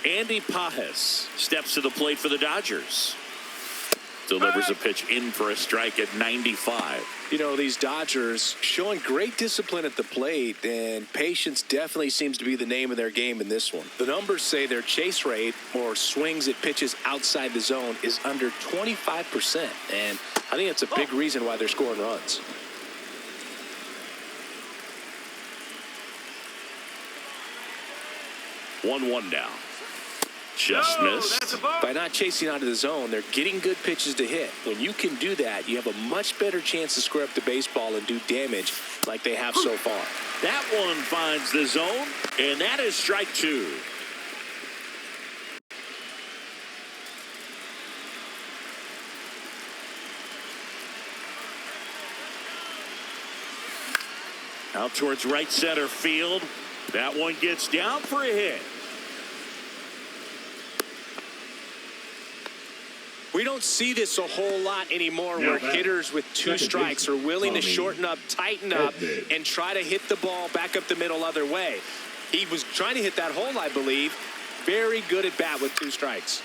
Andy Pajes steps to the plate for the Dodgers. Delivers a pitch in for a strike at 95. You know, these Dodgers showing great discipline at the plate, and patience definitely seems to be the name of their game in this one. The numbers say their chase rate, or swings at pitches outside the zone, is under 25%, and I think that's a big reason why they're scoring runs. One now. Just missed. By not chasing out of the zone, they're getting good pitches to hit. When you can do that, you have a much better chance to square up the baseball and do damage like they have so far. That one finds the zone, and that is strike 2. Out towards right center field. That one gets down for a hit. We don't see this a whole lot anymore, Now where back. hitters with 2 Second strikes are baseman, willing to Tommy shorten up, tighten up, Edman. and try to hit the ball back up the middle other way. He was trying to hit that hole, I believe. Very good at bat with 2 strikes.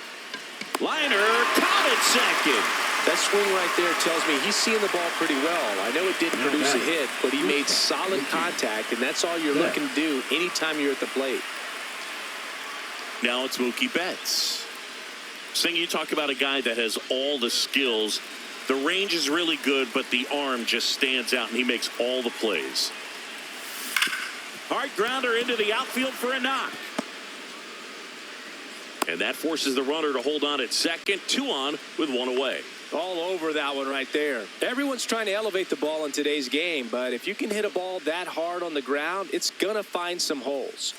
Liner, caught at second. That swing right there tells me he's seeing the ball pretty well. I know it didn't produce a hit, but he made solid contact, and that's all you're looking to do anytime you're at the plate. Now it's Mookie Betts. Sing, you talk about a guy that has all the skills. The range is really good, but the arm just stands out, and he makes all the plays. Hard grounder into the outfield for a knock. And that forces the runner to hold on at second. 2 on with 1 away. All over that one right there. Everyone's trying to elevate the ball in today's game, but if you can hit a ball that hard on the ground, it's going to find some holes.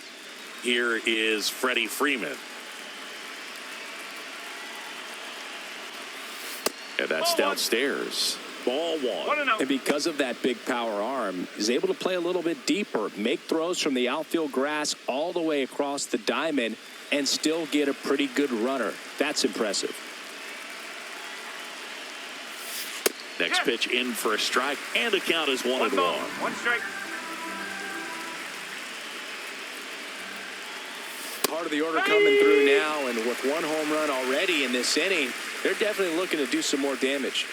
Here is Freddie Freeman. And that's downstairs. Ball 1. And because of that big power arm, he's able to play a little bit deeper, make throws from the outfield grass all the way across the diamond, and still get a pretty good runner. That's impressive. Next pitch in for a strike, and the count is 1-1. 1 strike. Part of the order coming through now, and with 1 home run already in this inning, they're definitely looking to do some more damage.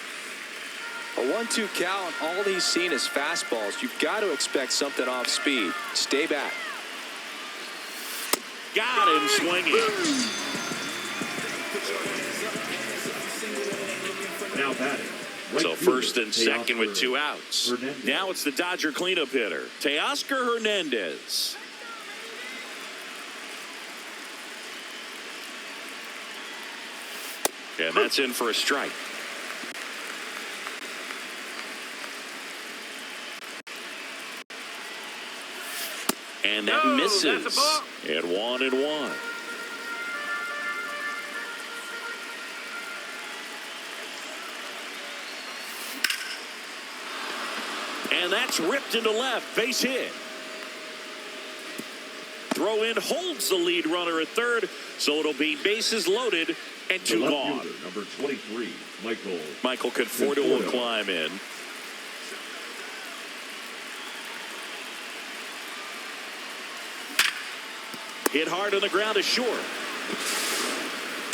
A 1-2 count, all he's seen is fastballs. You've got to expect something off speed. Stay back. Got him swinging. Now batting. Right So fielder, first and second with Teoscar 2 outs. Hernandez. Now it's the Dodger cleanup hitter, Teoscar Hernandez. And that's in for a strike. And that No, misses. that's a ball. At 1-1. And that's ripped into left. Base hit. Throw in holds the lead runner at third, so it'll be bases loaded and The 2 left gone. fielder, number 23, Michael Conforto will climb in. Hit hard on the ground is short.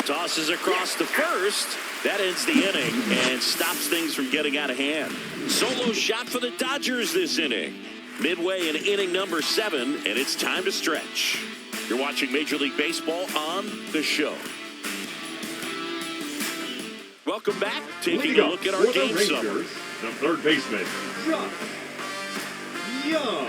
Tosses across to first. That ends the inning and stops things from getting out of hand. Solo shot for the Dodgers this inning. Midway in inning number 7, and it's time to stretch. You're watching Major League Baseball on The Show. Welcome back. Taking a look at our game summary. The third baseman, Josh Young.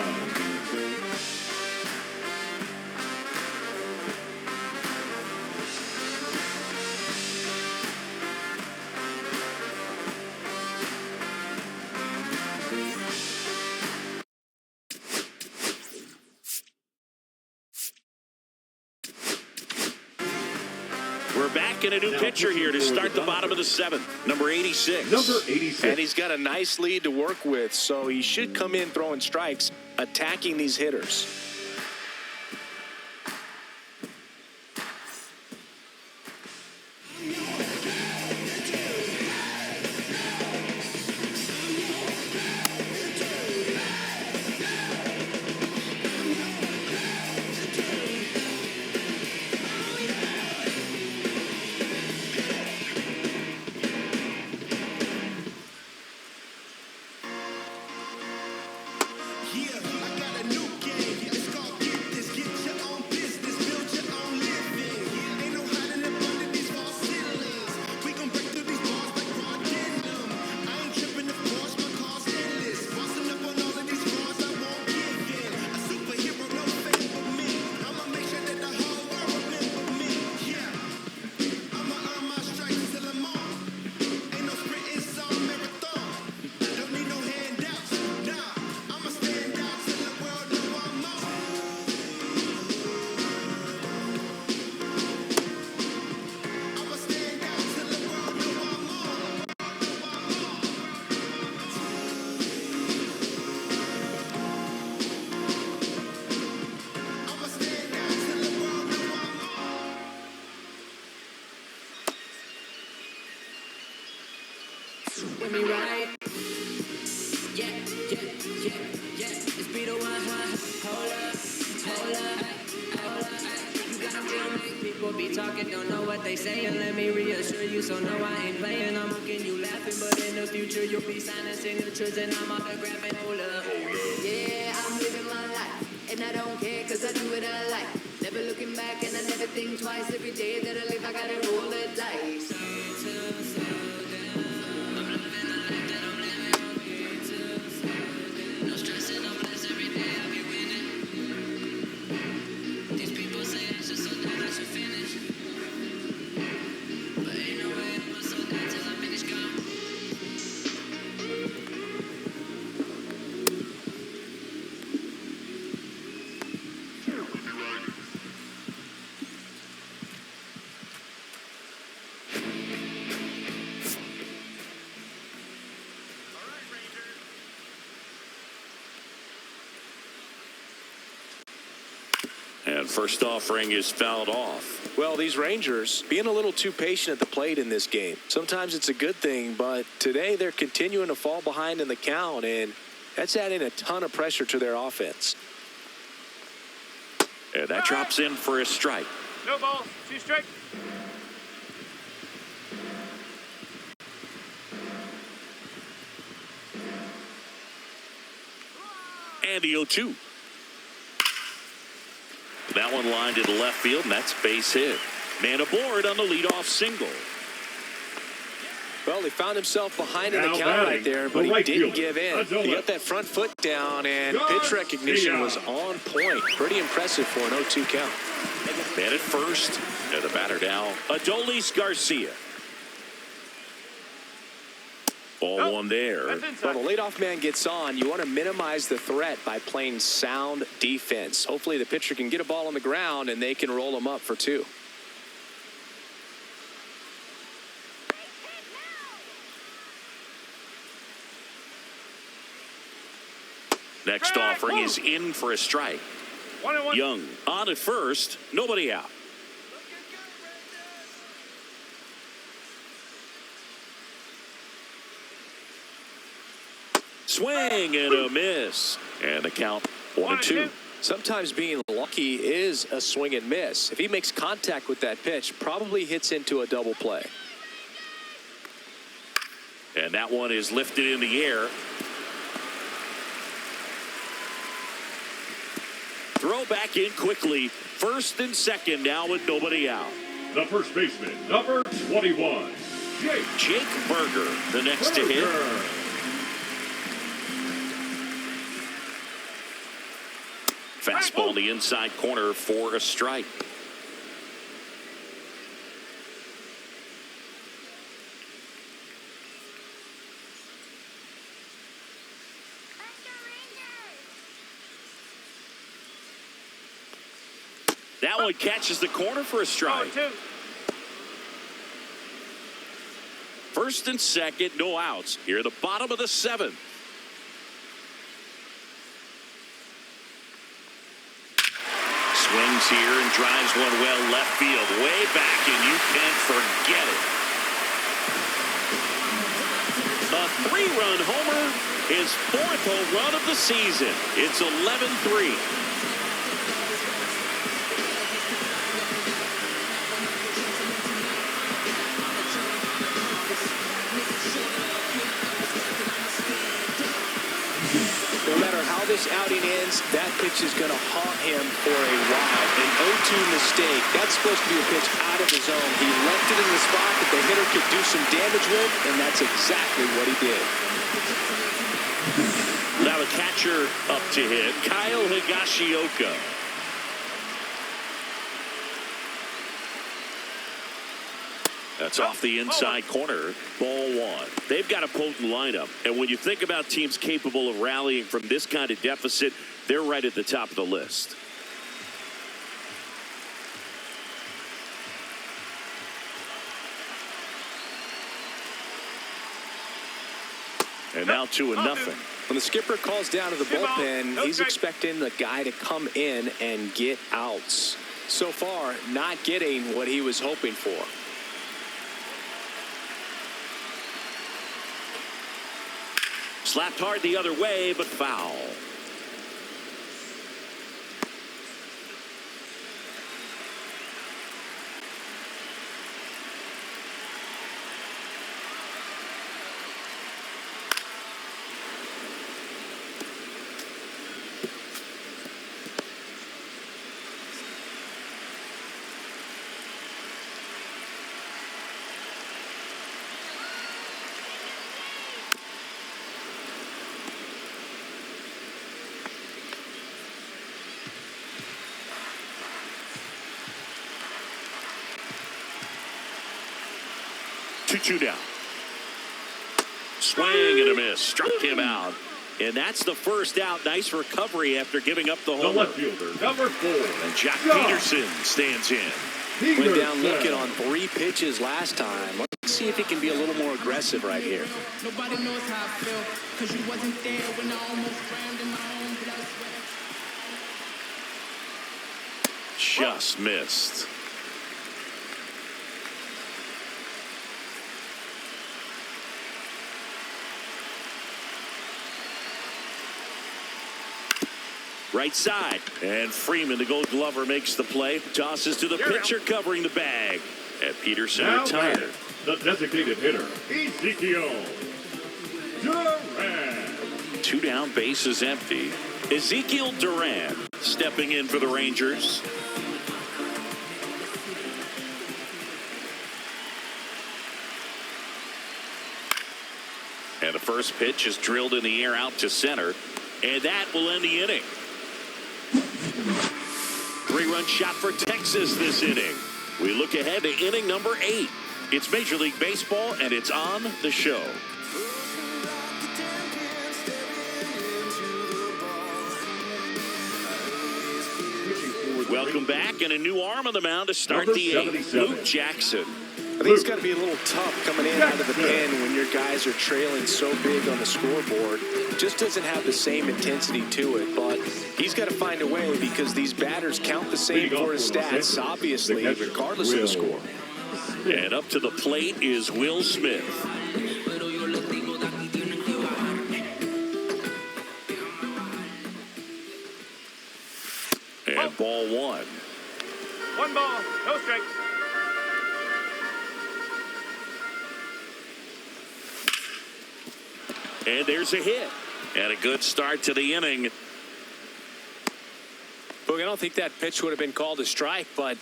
We're back in a new pitcher here to start the bottom of the 7th. Number 86. Number 86. And he's got a nice lead to work with, so he should come in throwing strikes, attacking these hitters. With me right. Yeah, yeah, yeah, yeah. It's be the one, hold up, hold up, hold up. You gotta still make people be talking, don't know what they saying. Let me reassure you, so no, I ain't playing. I'm looking, you laughing, but in the future you'll be signing signatures and I'm autographing. Hold up. Yeah, I'm living my life, and I don't care, cause I do what I like. Never looking back, and I never think twice. Every day that I live, I gotta roll the dice. No stressing, no bless every day I be winning. These people say I should slow down, I should finish. But ain't no way I'ma slow down till I finish, go. And first offering is fouled off. Well, these Rangers being a little too patient at the plate in this game. Sometimes it's a good thing, but today they're continuing to fall behind in the count, and that's adding a ton of pressure to their offense. And that drops in for a strike. No balls, 2 strikes. And the 0-2. That one lined to the left field, and that's base hit. Man aboard on the leadoff single. Well, he found himself behind in the Now count right batting, there, the but he right didn't fielder, give in. Adola. He got that front foot down, and pitch recognition was on point. Pretty impressive for an 0-2 count. Man at first, and the batter now, Adolis Garcia. Ball one there. That's When inside. the leadoff man gets on, you want to minimize the threat by playing sound defense. Hopefully the pitcher can get a ball on the ground, and they can roll him up for 2. Next offering is in for a strike. 1-1. Young on at first, nobody out. Swing and a miss. And the count 1-2. Sometimes being lucky is a swing and miss. If he makes contact with that pitch, probably hits into a double play. And that one is lifted in the air. Throw back in quickly. First and second now with nobody out. The first baseman, number 21, Jake Berger, the next to hit. Berger. Fastball in the inside corner for a strike. That one catches the corner for a strike. 0-2. First and second, no outs. Here at the bottom of the 7th. Swings here and drives one well left field. Way back, and you can't forget it. A 3-run homer, his 4th home run of the season. It's 11-3. No matter how this outing ends, that pitch is going to haunt him for a while. An 0-2 mistake. That's supposed to be a pitch out of the zone. He left it in the spot that the hitter could do some damage with, and that's exactly what he did. Now the catcher up to hit, Kyle Higashioka. That's off the inside corner. Ball 1. They've got a potent lineup. And when you think about teams capable of rallying from this kind of deficit, they're right at the top of the list. And now 2-0. When the skipper calls down to the bullpen, he's expecting the guy to come in and get outs. So far, not getting what he was hoping for. Slapped hard the other way, but foul. 2-2 now. Swing and a miss. Struck him out. And that's the first out. Nice recovery after giving up the The homer. left fielder, number 4. And Jack Josh Peterson stands in. Went down looking Peterson. on 3 pitches last time. Let's see if he can be a little more aggressive right here. Nobody knows how I feel, cause you wasn't there when I almost drowned in my own blood sweat. Just missed. Right side. And Freeman, the Gold Glover, makes the play. Tosses to the pitcher covering the bag. And Peterson Now retired. batting, the designated hitter, Ezekiel Duran. 2 down, bases empty. Ezekiel Duran stepping in for the Rangers. And the first pitch is drilled in the air out to center. And that will end the inning. 3-run shot for Texas this inning. We look ahead to inning number 8. It's Major League Baseball, and it's on the show. Welcome back, and a new arm on the mound to start Number the 8th. 77. Luke Jackson. I think it's got to be a little tough coming in out of the pen when your guys are trailing so big on the scoreboard. Just doesn't have the same intensity to it, but he's got to find a way because these batters count the same for his stats, obviously, regardless of the score. And up to the plate is Will Smith. And ball 1. 1 ball, no strikes. And there's a hit. And a good start to the inning. Look, I don't think that pitch would have been called a strike, but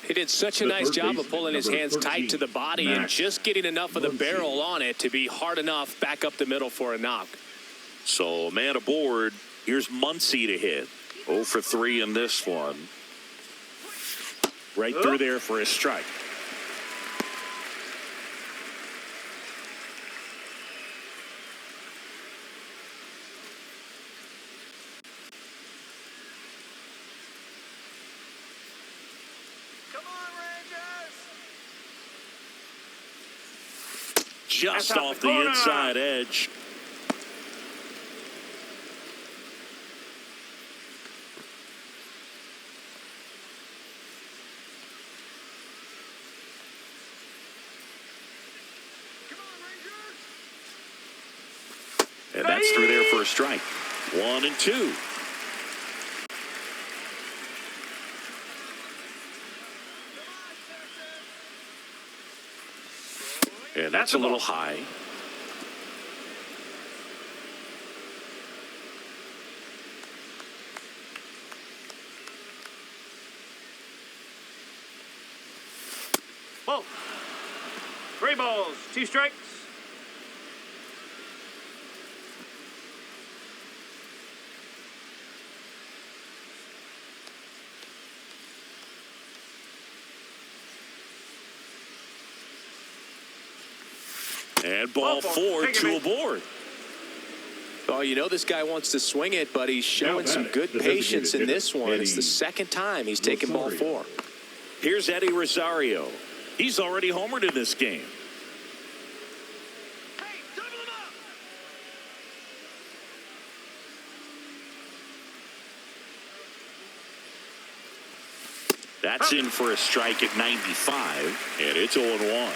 he did such a nice job of pulling his hands tight to the body and just getting enough of the barrel on it to be hard enough back up the middle for a knock. So, man aboard. Here's Muncy to hit. 0 for 3 in this one. Right through there for a strike. Come on, Rangers! Just That's out off the the corner. inside edge. And that's through there for a strike. 1 and 2. And that's a little high. Ball. 3 balls, 2 strikes. And ball 4, 2 aboard. Oh, you know this guy wants to swing it, but he's showing Now some batting, good the patience in designated this one. It's the Eddie second time he's taken ball Rosario. 4. Here's Eddie Rosario. He's already homered in this game. Hey, double him up! That's in for a strike at 95, and it's 0-1.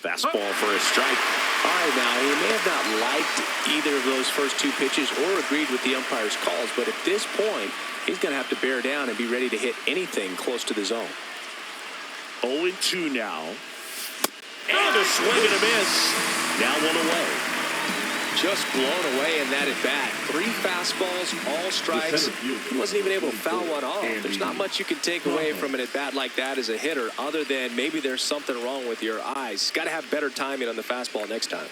Fastball for a strike. All right, now, he may have not liked either of those first 2 pitches or agreed with the umpire's calls, but at this point, he's going to have to bear down and be ready to hit anything close to the zone. 0-2 now. And a swing and a miss. Now 1 away. Just blown away in that at-bat. 3 fastballs, all strikes. He wasn't even able to foul one off. There's not much you can take away from an at-bat like that as a hitter other than maybe there's something wrong with your eyes. Got to have better timing on the fastball next time.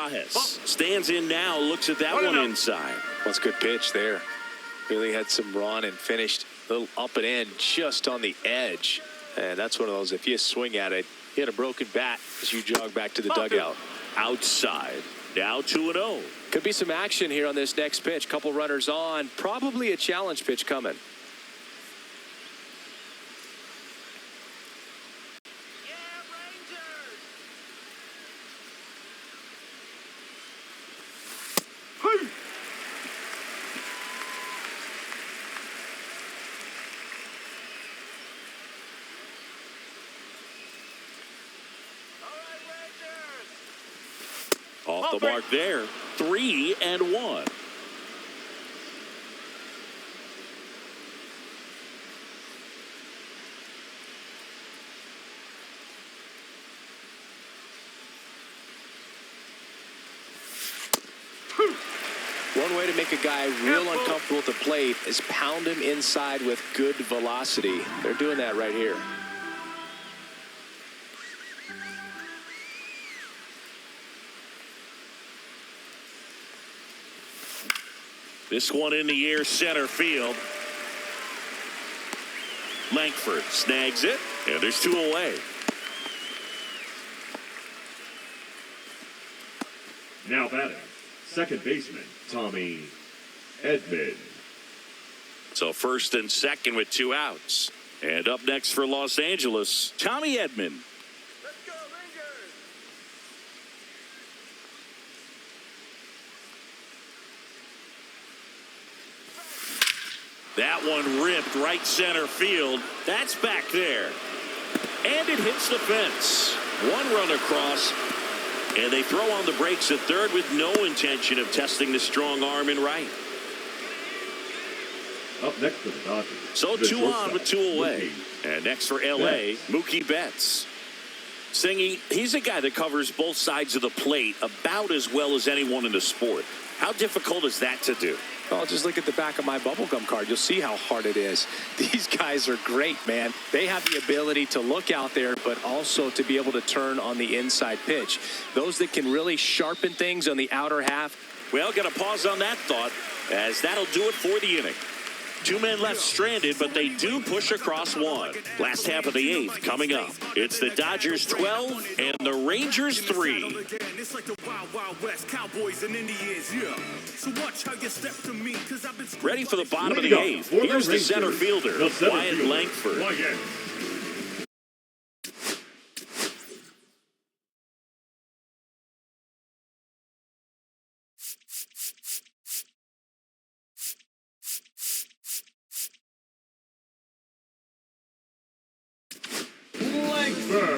Narvaez stands in now, looks at that one inside. That's a good pitch there. Really had some run and finished a little up and in just on the edge. And that's one of those, if you swing at it, hit a broken bat as you jog back to the dugout. Outside. Now 2-0. Could be some action here on this next pitch. Couple runners on. Probably a challenge pitch coming. Off the mark there. 3-1. One way to make a guy real uncomfortable at the plate is pound him inside with good velocity. They're doing that right here. This one in the air, center field. Langford snags it, and there's 2 away. Now batting, second baseman Tommy Edman. So first and second with 2 outs. And up next for Los Angeles, Tommy Edman. Let's go, Rangers. That one ripped right center field. That's back there. And it hits the fence. 1 run across. And they throw on the brakes at third with no intention of testing the strong arm in right. Up next for the Dodgers. So the 2 on shortstop, with 2 away. Mookie And next for L.A., Betts. Mookie Betts. Singy, he's a guy that covers both sides of the plate about as well as anyone in the sport. How difficult is that to do? Well, just look at the back of my bubblegum card. You'll see how hard it is. These guys are great, man. They have the ability to look out there, but also to be able to turn on the inside pitch. Those that can really sharpen things on the outer half. Well, got to pause on that thought, as that'll do it for the inning. 2 men left stranded, but they do push across 1. Last half of the 8th coming up. It's the Dodgers 12 and the Rangers 3. It's like the Wild Wild West, Cowboys and Indians, yeah. So watch how you step to me, 'cause I've been Ready for the bottom of the Leading up 8th. for the Here's the Rangers, center fielder, the center Wyatt fielder, Langford. Wyatt.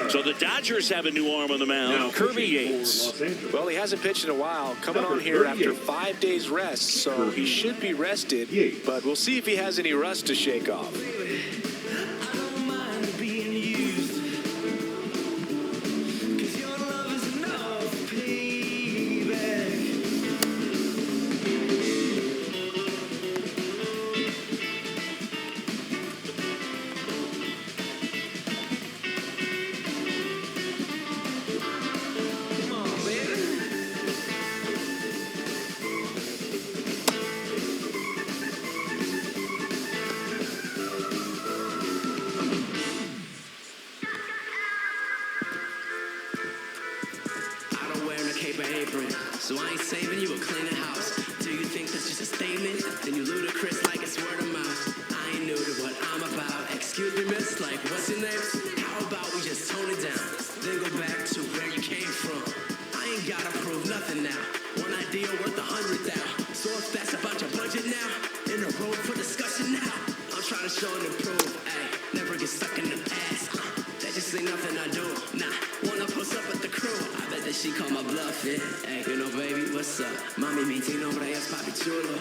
So the Dodgers have a new arm on the mound, Now Kirby pitching for Yates. Los Angeles. Well, he hasn't pitched in a while. Coming Number on here after 38. 5 days rest, so he should be rested. Yates. But we'll see if he has any rust to shake off. I don't mind being used, 'cause your love is enough, baby. Come on, baby. I don't wear a cape or apron, so I ain't saving you or cleaning house. Do you think that's just a statement? Then you ludicrous like it's word of mouth. I ain't new to what I'm about. Excuse me, miss, like what's your name? How about we just tone it down? Then go back to where you came from. I ain't gotta prove nothing now. One idea worth 100 thou. So if that's about your budget now, in the road for discussion now. I'm trying to show and improve. Ay, never get stuck in the past. That just ain't nothing I do. Nah, wanna post up with the crew. I bet that she call my bluff, yeah. Hey, you know, baby, what's up? Mami, mi nombre es papi chulo.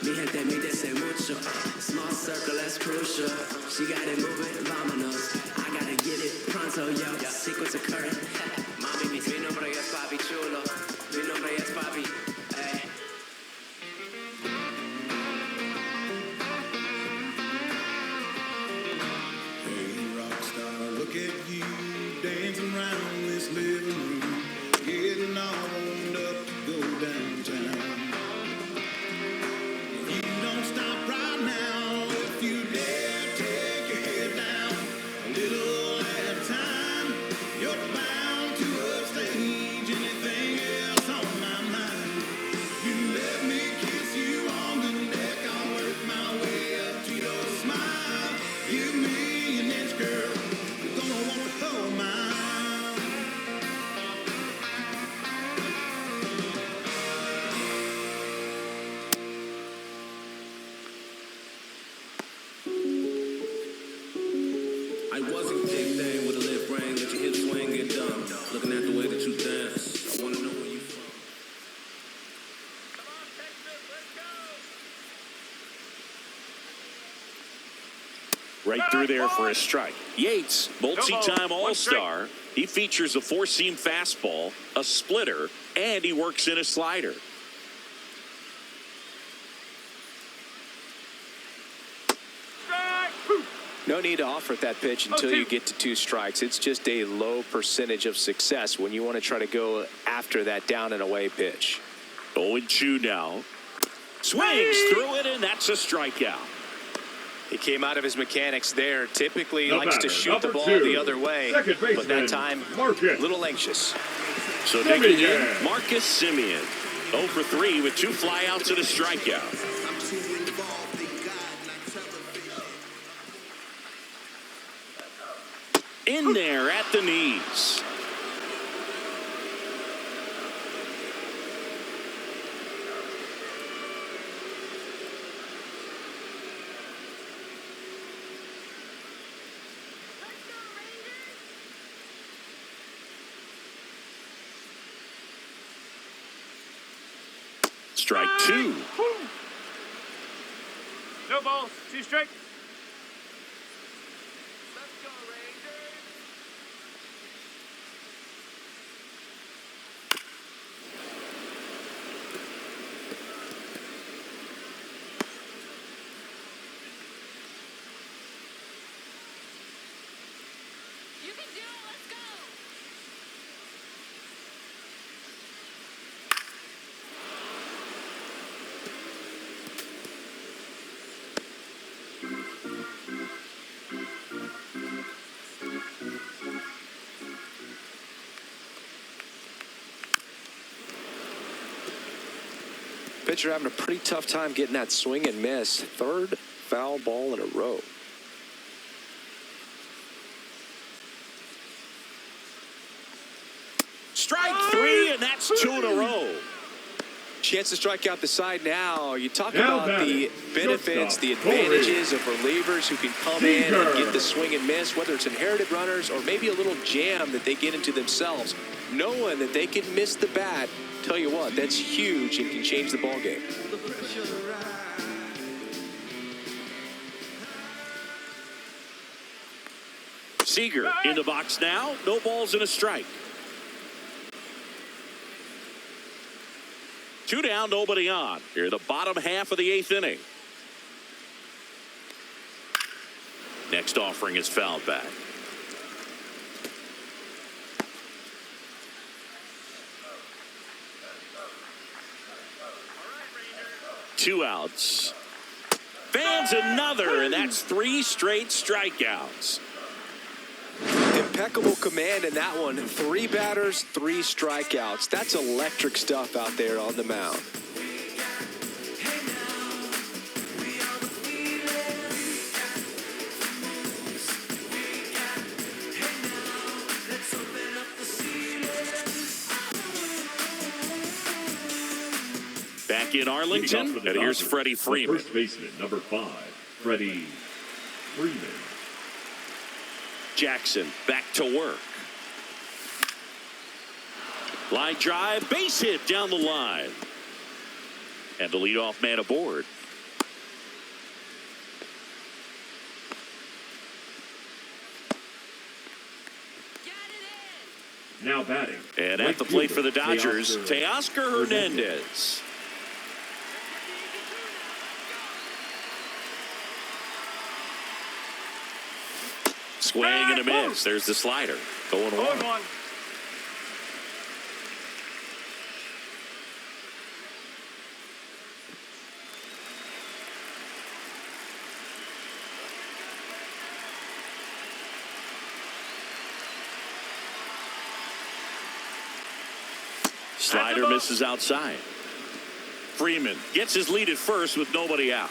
Mi gente me dice mucho. Small circle, that's crucial. She got it moving, vámonos. I gotta get it pronto, yo. Sequence occurring. Mami, mi nombre es papi chulo. Mi nombre es papi. Hey. Hey, rock star, look at you dancing around this living room, getting all wound up. Right through there for a strike. Yates, multi-time All-Star. He features a four-seam fastball, a splitter, and he works in a slider. No need to offer that pitch until you get to 2 strikes. It's just a low percentage of success when you want to try to go after that down and away pitch. 0-2 now. Swings through it, and that's a strikeout. He came out of his mechanics there. Typically likes to batter, shoot the ball 2, the other way, second baseman, but that time Marcus a little anxious. So digging in, Marcus Semien. 0 for 3 with 2 flyouts and a strikeout. In there at the knees. Strike 2. No balls, 2 strikes. You can do it. Let's go. Pitcher having a pretty tough time getting that swing and miss. 3rd foul ball in a row. Strike 3, and that's 2 in a row. Chance to strike out the side now. You talk Now about the benefits, the shortstop, advantages of relievers who can come in and get the swing and miss, whether it's inherited runners or maybe a little jam that they get into themselves. Knowing that they can miss the bat, tell you what, that's huge and can change the ball game. Seager in the box now. No balls and a strike. 2 down, nobody on. Here, the bottom half of the 8th inning. Next offering is fouled back. Two outs. Fans another, and that's 3 straight strikeouts. Impeccable command in that one. 3 batters, 3 strikeouts. That's electric stuff out there on the mound. Back in Arlington, and here's Freddie Freeman. First baseman, number 5, Freddie Freeman. Jackson back to work. Line drive, base hit down the line. And the leadoff man aboard. Now batting. And at the plate for the Dodgers, Teoscar Hernandez. Swing and a miss. There's the slider. 0-1. Slider misses outside. Freeman gets his lead at first with nobody out.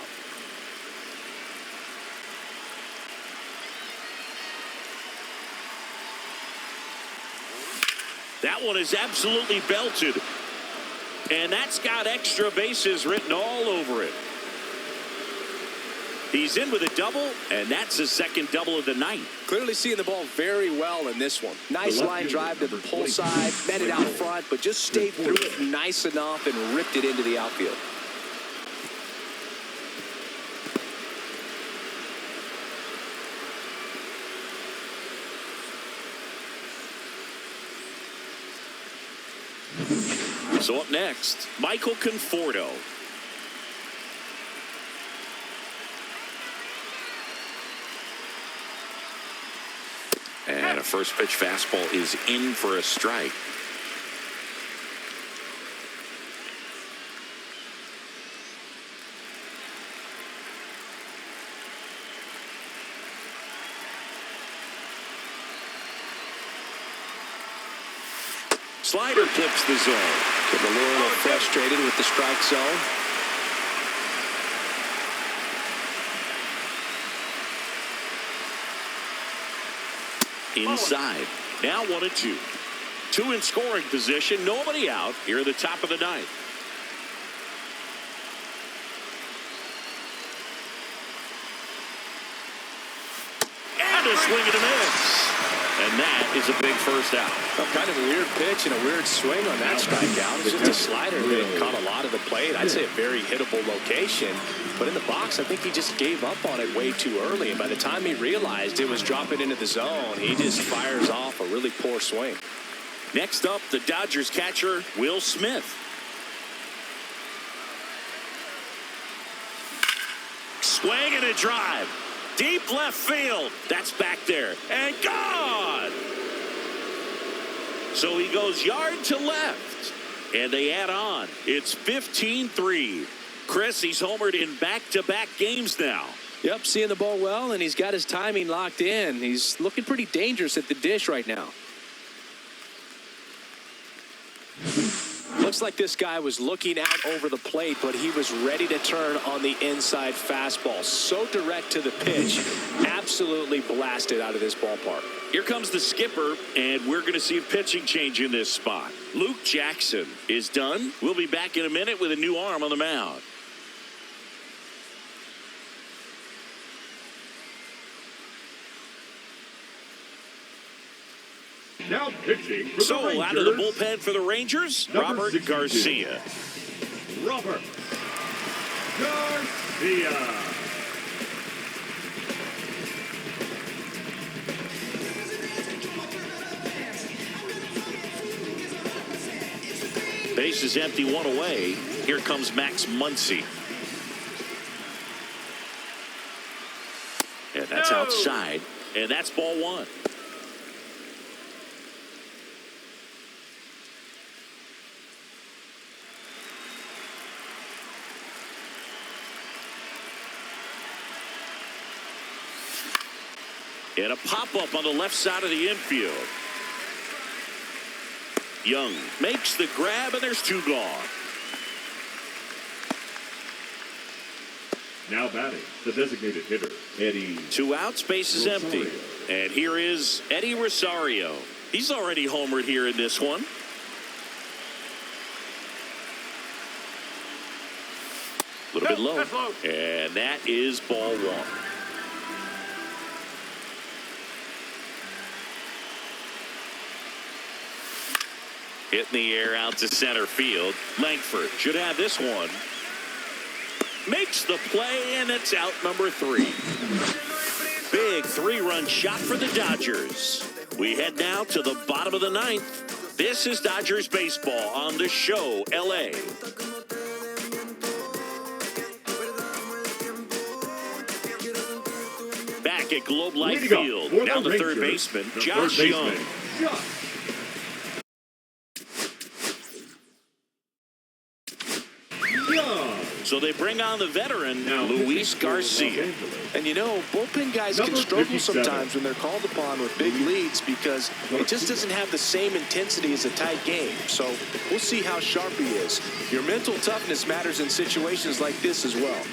That one is absolutely belted. And that's got extra bases written all over it. He's in with a double, and that's his second double of the night. Clearly seeing the ball very well in this one. Nice line drive to the pull side, met it out front, but just stayed through it nice enough and ripped it into the outfield. So up next, Michael Conforto. And a first pitch fastball is in for a strike. Slider clips the zone. Getting a little frustrated with the strike zone. Inside. Now 1-2. 2 in scoring position. Nobody out here at the top of the ninth. And a swing and a miss. And that is a big first out. Kind of a weird pitch and a weird swing on that strikeout. It's just a slider that caught a lot of the plate. I'd say a very hittable location. But in the box, I think he just gave up on it way too early. And by the time he realized it was dropping into the zone, he just fires off a really poor swing. Next up, the Dodgers catcher, Will Smith. Swing and a drive. Deep left field. That's back there. And gone. So he goes yard to left. And they add on. It's 15-3. Chris, he's homered in back-to-back games now. Yep, seeing the ball well, and he's got his timing locked in. He's looking pretty dangerous at the dish right now. Looks like this guy was looking out over the plate, but he was ready to turn on the inside fastball. So direct to the pitch, absolutely blasted out of this ballpark. Here comes the skipper, and we're going to see a pitching change in this spot. Luke Jackson is done. We'll be back in a minute with a new arm on the mound. Now pitching for the So Rangers. out of the bullpen for the Rangers, Number Robert 62. Garcia. Robert Garcia. Base is empty, 1 away. Here comes Max Muncy. And that's outside. And that's ball 1. And a pop-up on the left side of the infield. Young makes the grab, and there's 2 gone. Now batting, the designated hitter, Eddie. 2 outs, base is empty. And here is Eddie Rosario. He's already homered here in this one. A little bit low. And that is ball 1. Hit in the air out to center field. Langford should have this one. Makes the play, and it's out number 3. Big 3-run shot for the Dodgers. We head now to the bottom of the 9th. This is Dodgers baseball on the show, LA. Back at Globe Life Field. Now the third baseman, Josh Young. So they bring on the veteran, Luis Garcia. And you know, bullpen guys can struggle sometimes when they're called upon with big leads because it just doesn't have the same intensity as a tight game. So we'll see how sharp he is. Your mental toughness matters in situations like this as well.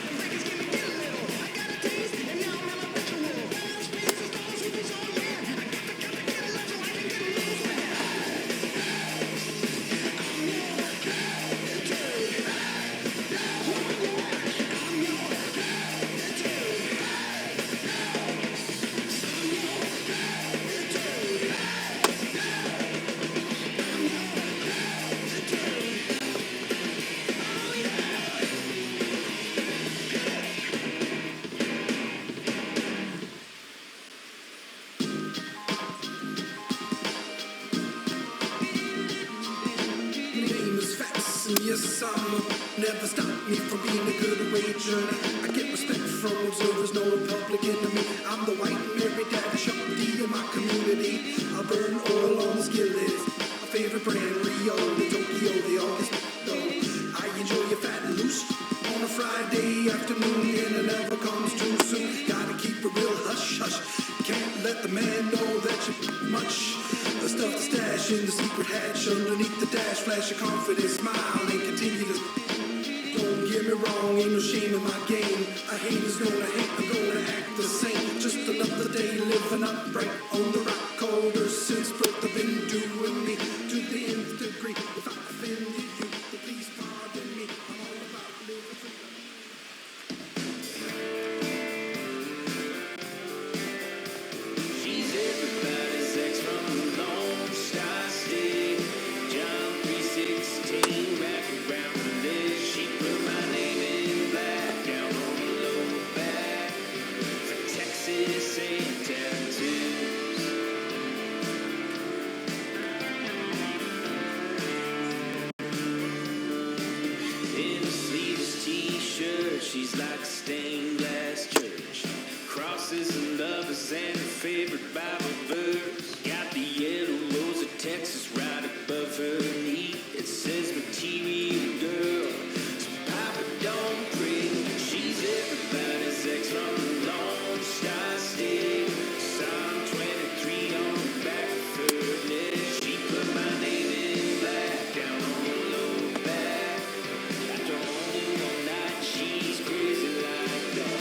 me from being a good wager. I get respect from observers, no public enemy. I'm the white Mary Daddy Shakti in my community. I burn oil on the skillet. My favorite brand, Rio, the Tokyo, the August. I enjoy your fat and loose on a Friday afternoon, and it never comes too soon. Gotta keep it real hush hush. Can't let the man know that you're much. The stuff to stash in the secret hatch underneath the dash. Flash a confident smile and continue to. Don't get me wrong, ain't no shame in my game. A hater's gonna hate, I'm gonna act the same. Just another day living up right on the rock. Colder since birth, I've been doing me to the nth degree. If I offended you, then please pardon me. I'm all about living free. She's everybody's ex from a Lone Star State. John 3:16, back around the list. She put my name in black down on the lower back. For Texas and tattoos. In a sleeveless t-shirt, she's like a stained glass church. Crosses and lovers and her favorite Bible verse. Got the yellow rose of Texas right above her knee. It says material girl, so Papa don't pray. She's everybody's ex from the Lone Star State. Psalm 23 on the back of her neck. She put my name in black down on the lower back. After only one night, she's crazy like that.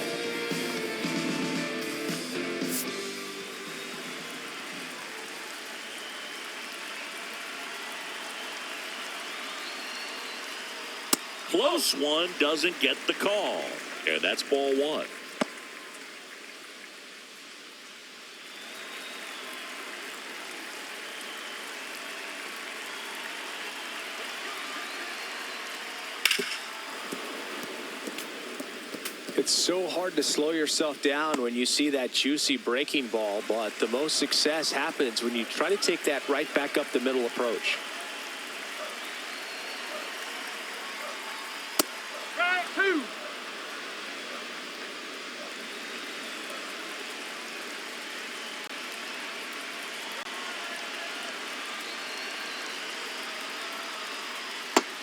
Close one doesn't get the call. And that's ball one. It's so hard to slow yourself down when you see that juicy breaking ball, but the most success happens when you try to take that right back up the middle approach. Strike two.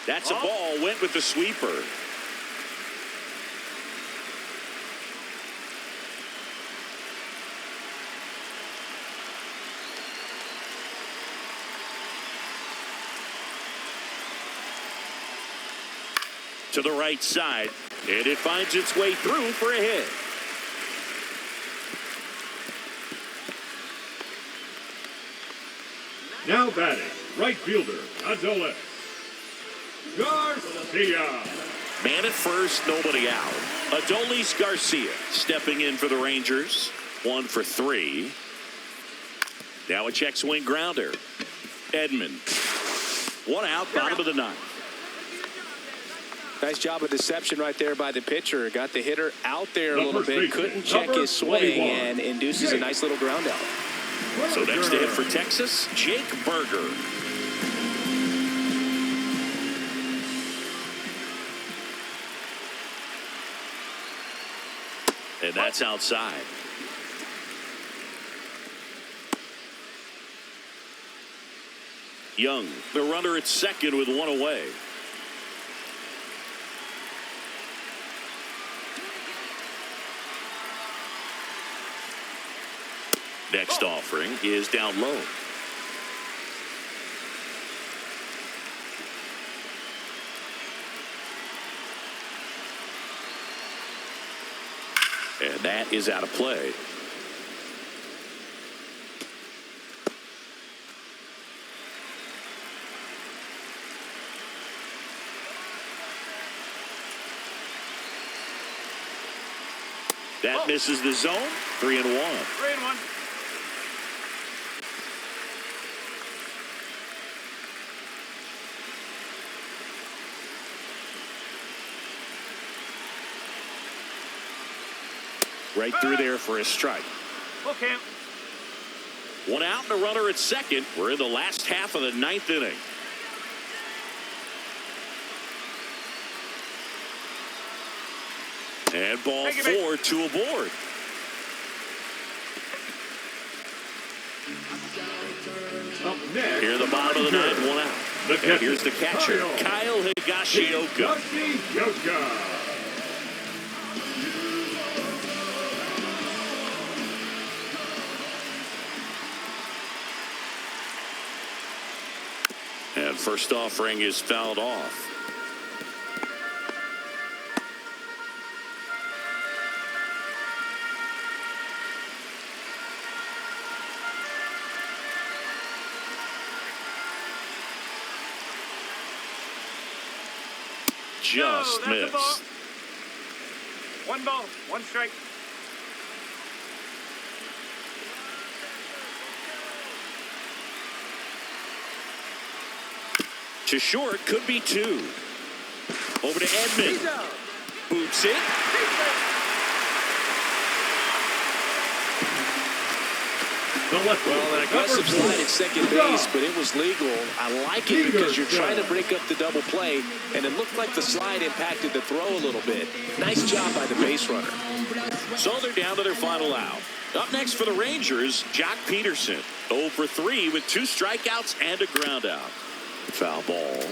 That's a ball. Went with the sweeper. To the right side, and it finds its way through for a hit. Now batting, right fielder, Adolis Garcia. Man at first, nobody out. Adolis Garcia stepping in for the Rangers. 1 for 3. Now a check swing grounder. Edman. 1 out, bottom of the 9th. Nice job of deception right there by the pitcher. Got the hitter out there a The little first bit. baseman, Couldn't check number his swing 21. and induces a nice little ground out. So next to hit for Texas, Jake Berger. And that's outside. Young, the runner at second with 1 away. Next offering is down low. And that is out of play. That misses the zone. 3-1. 3-1. Right through there for a strike. Full count. 1 out and a runner at second. We're in the last half of the 9th inning. And ball 4, 2 aboard. Up next, Here the bottom of the 9th, 1 out. And here's the catcher, Kyle Higashioka. And first offering is fouled off. Just missed. Ball. 1 ball, 1 strike. To short, could be 2. Over to Edmund. Boots it. Well, an aggressive slide at second base, but it was legal. I like it because you're trying to break up the double play, and it looked like the slide impacted the throw a little bit. Nice job by the base runner. So they're down to their final out. Up next for the Rangers, Jock Peterson. 0 for 3 with 2 strikeouts and a ground out. Foul ball.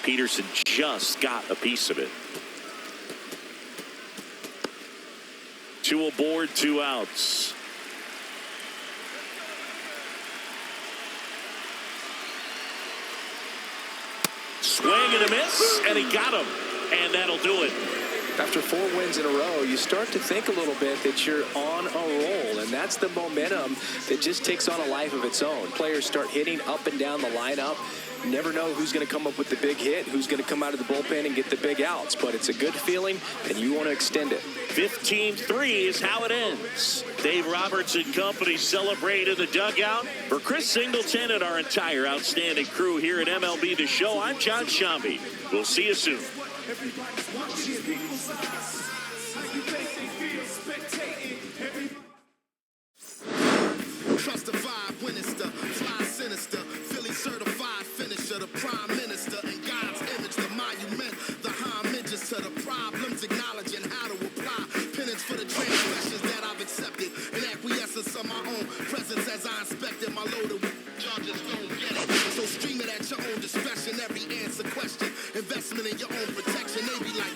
Peterson just got a piece of it. 2 aboard, 2 outs. Swing and a miss, and he got him. And that'll do it. After 4 wins in a row, you start to think a little bit that you're on a roll, and that's the momentum that just takes on a life of its own. Players start hitting up and down the lineup. You never know who's going to come up with the big hit, who's going to come out of the bullpen and get the big outs, but it's a good feeling, and you want to extend it. 15-3 is how it ends. Dave Roberts and company celebrate in the dugout. For Chris Singleton and our entire outstanding crew here at MLB The Show, I'm John Shambi. We'll see you soon. Trust the vibe, Winchester, fly sinister, Philly certified finisher, the prime minister, and God's image, the monument, the homages to the problems, acknowledging how to apply penance for the transgressions that I've accepted, and acquiescence of my own presence as I inspected my loaded y'all just don't get it. So stream it at your own discretion, every answer question, investment in your own protection, they be like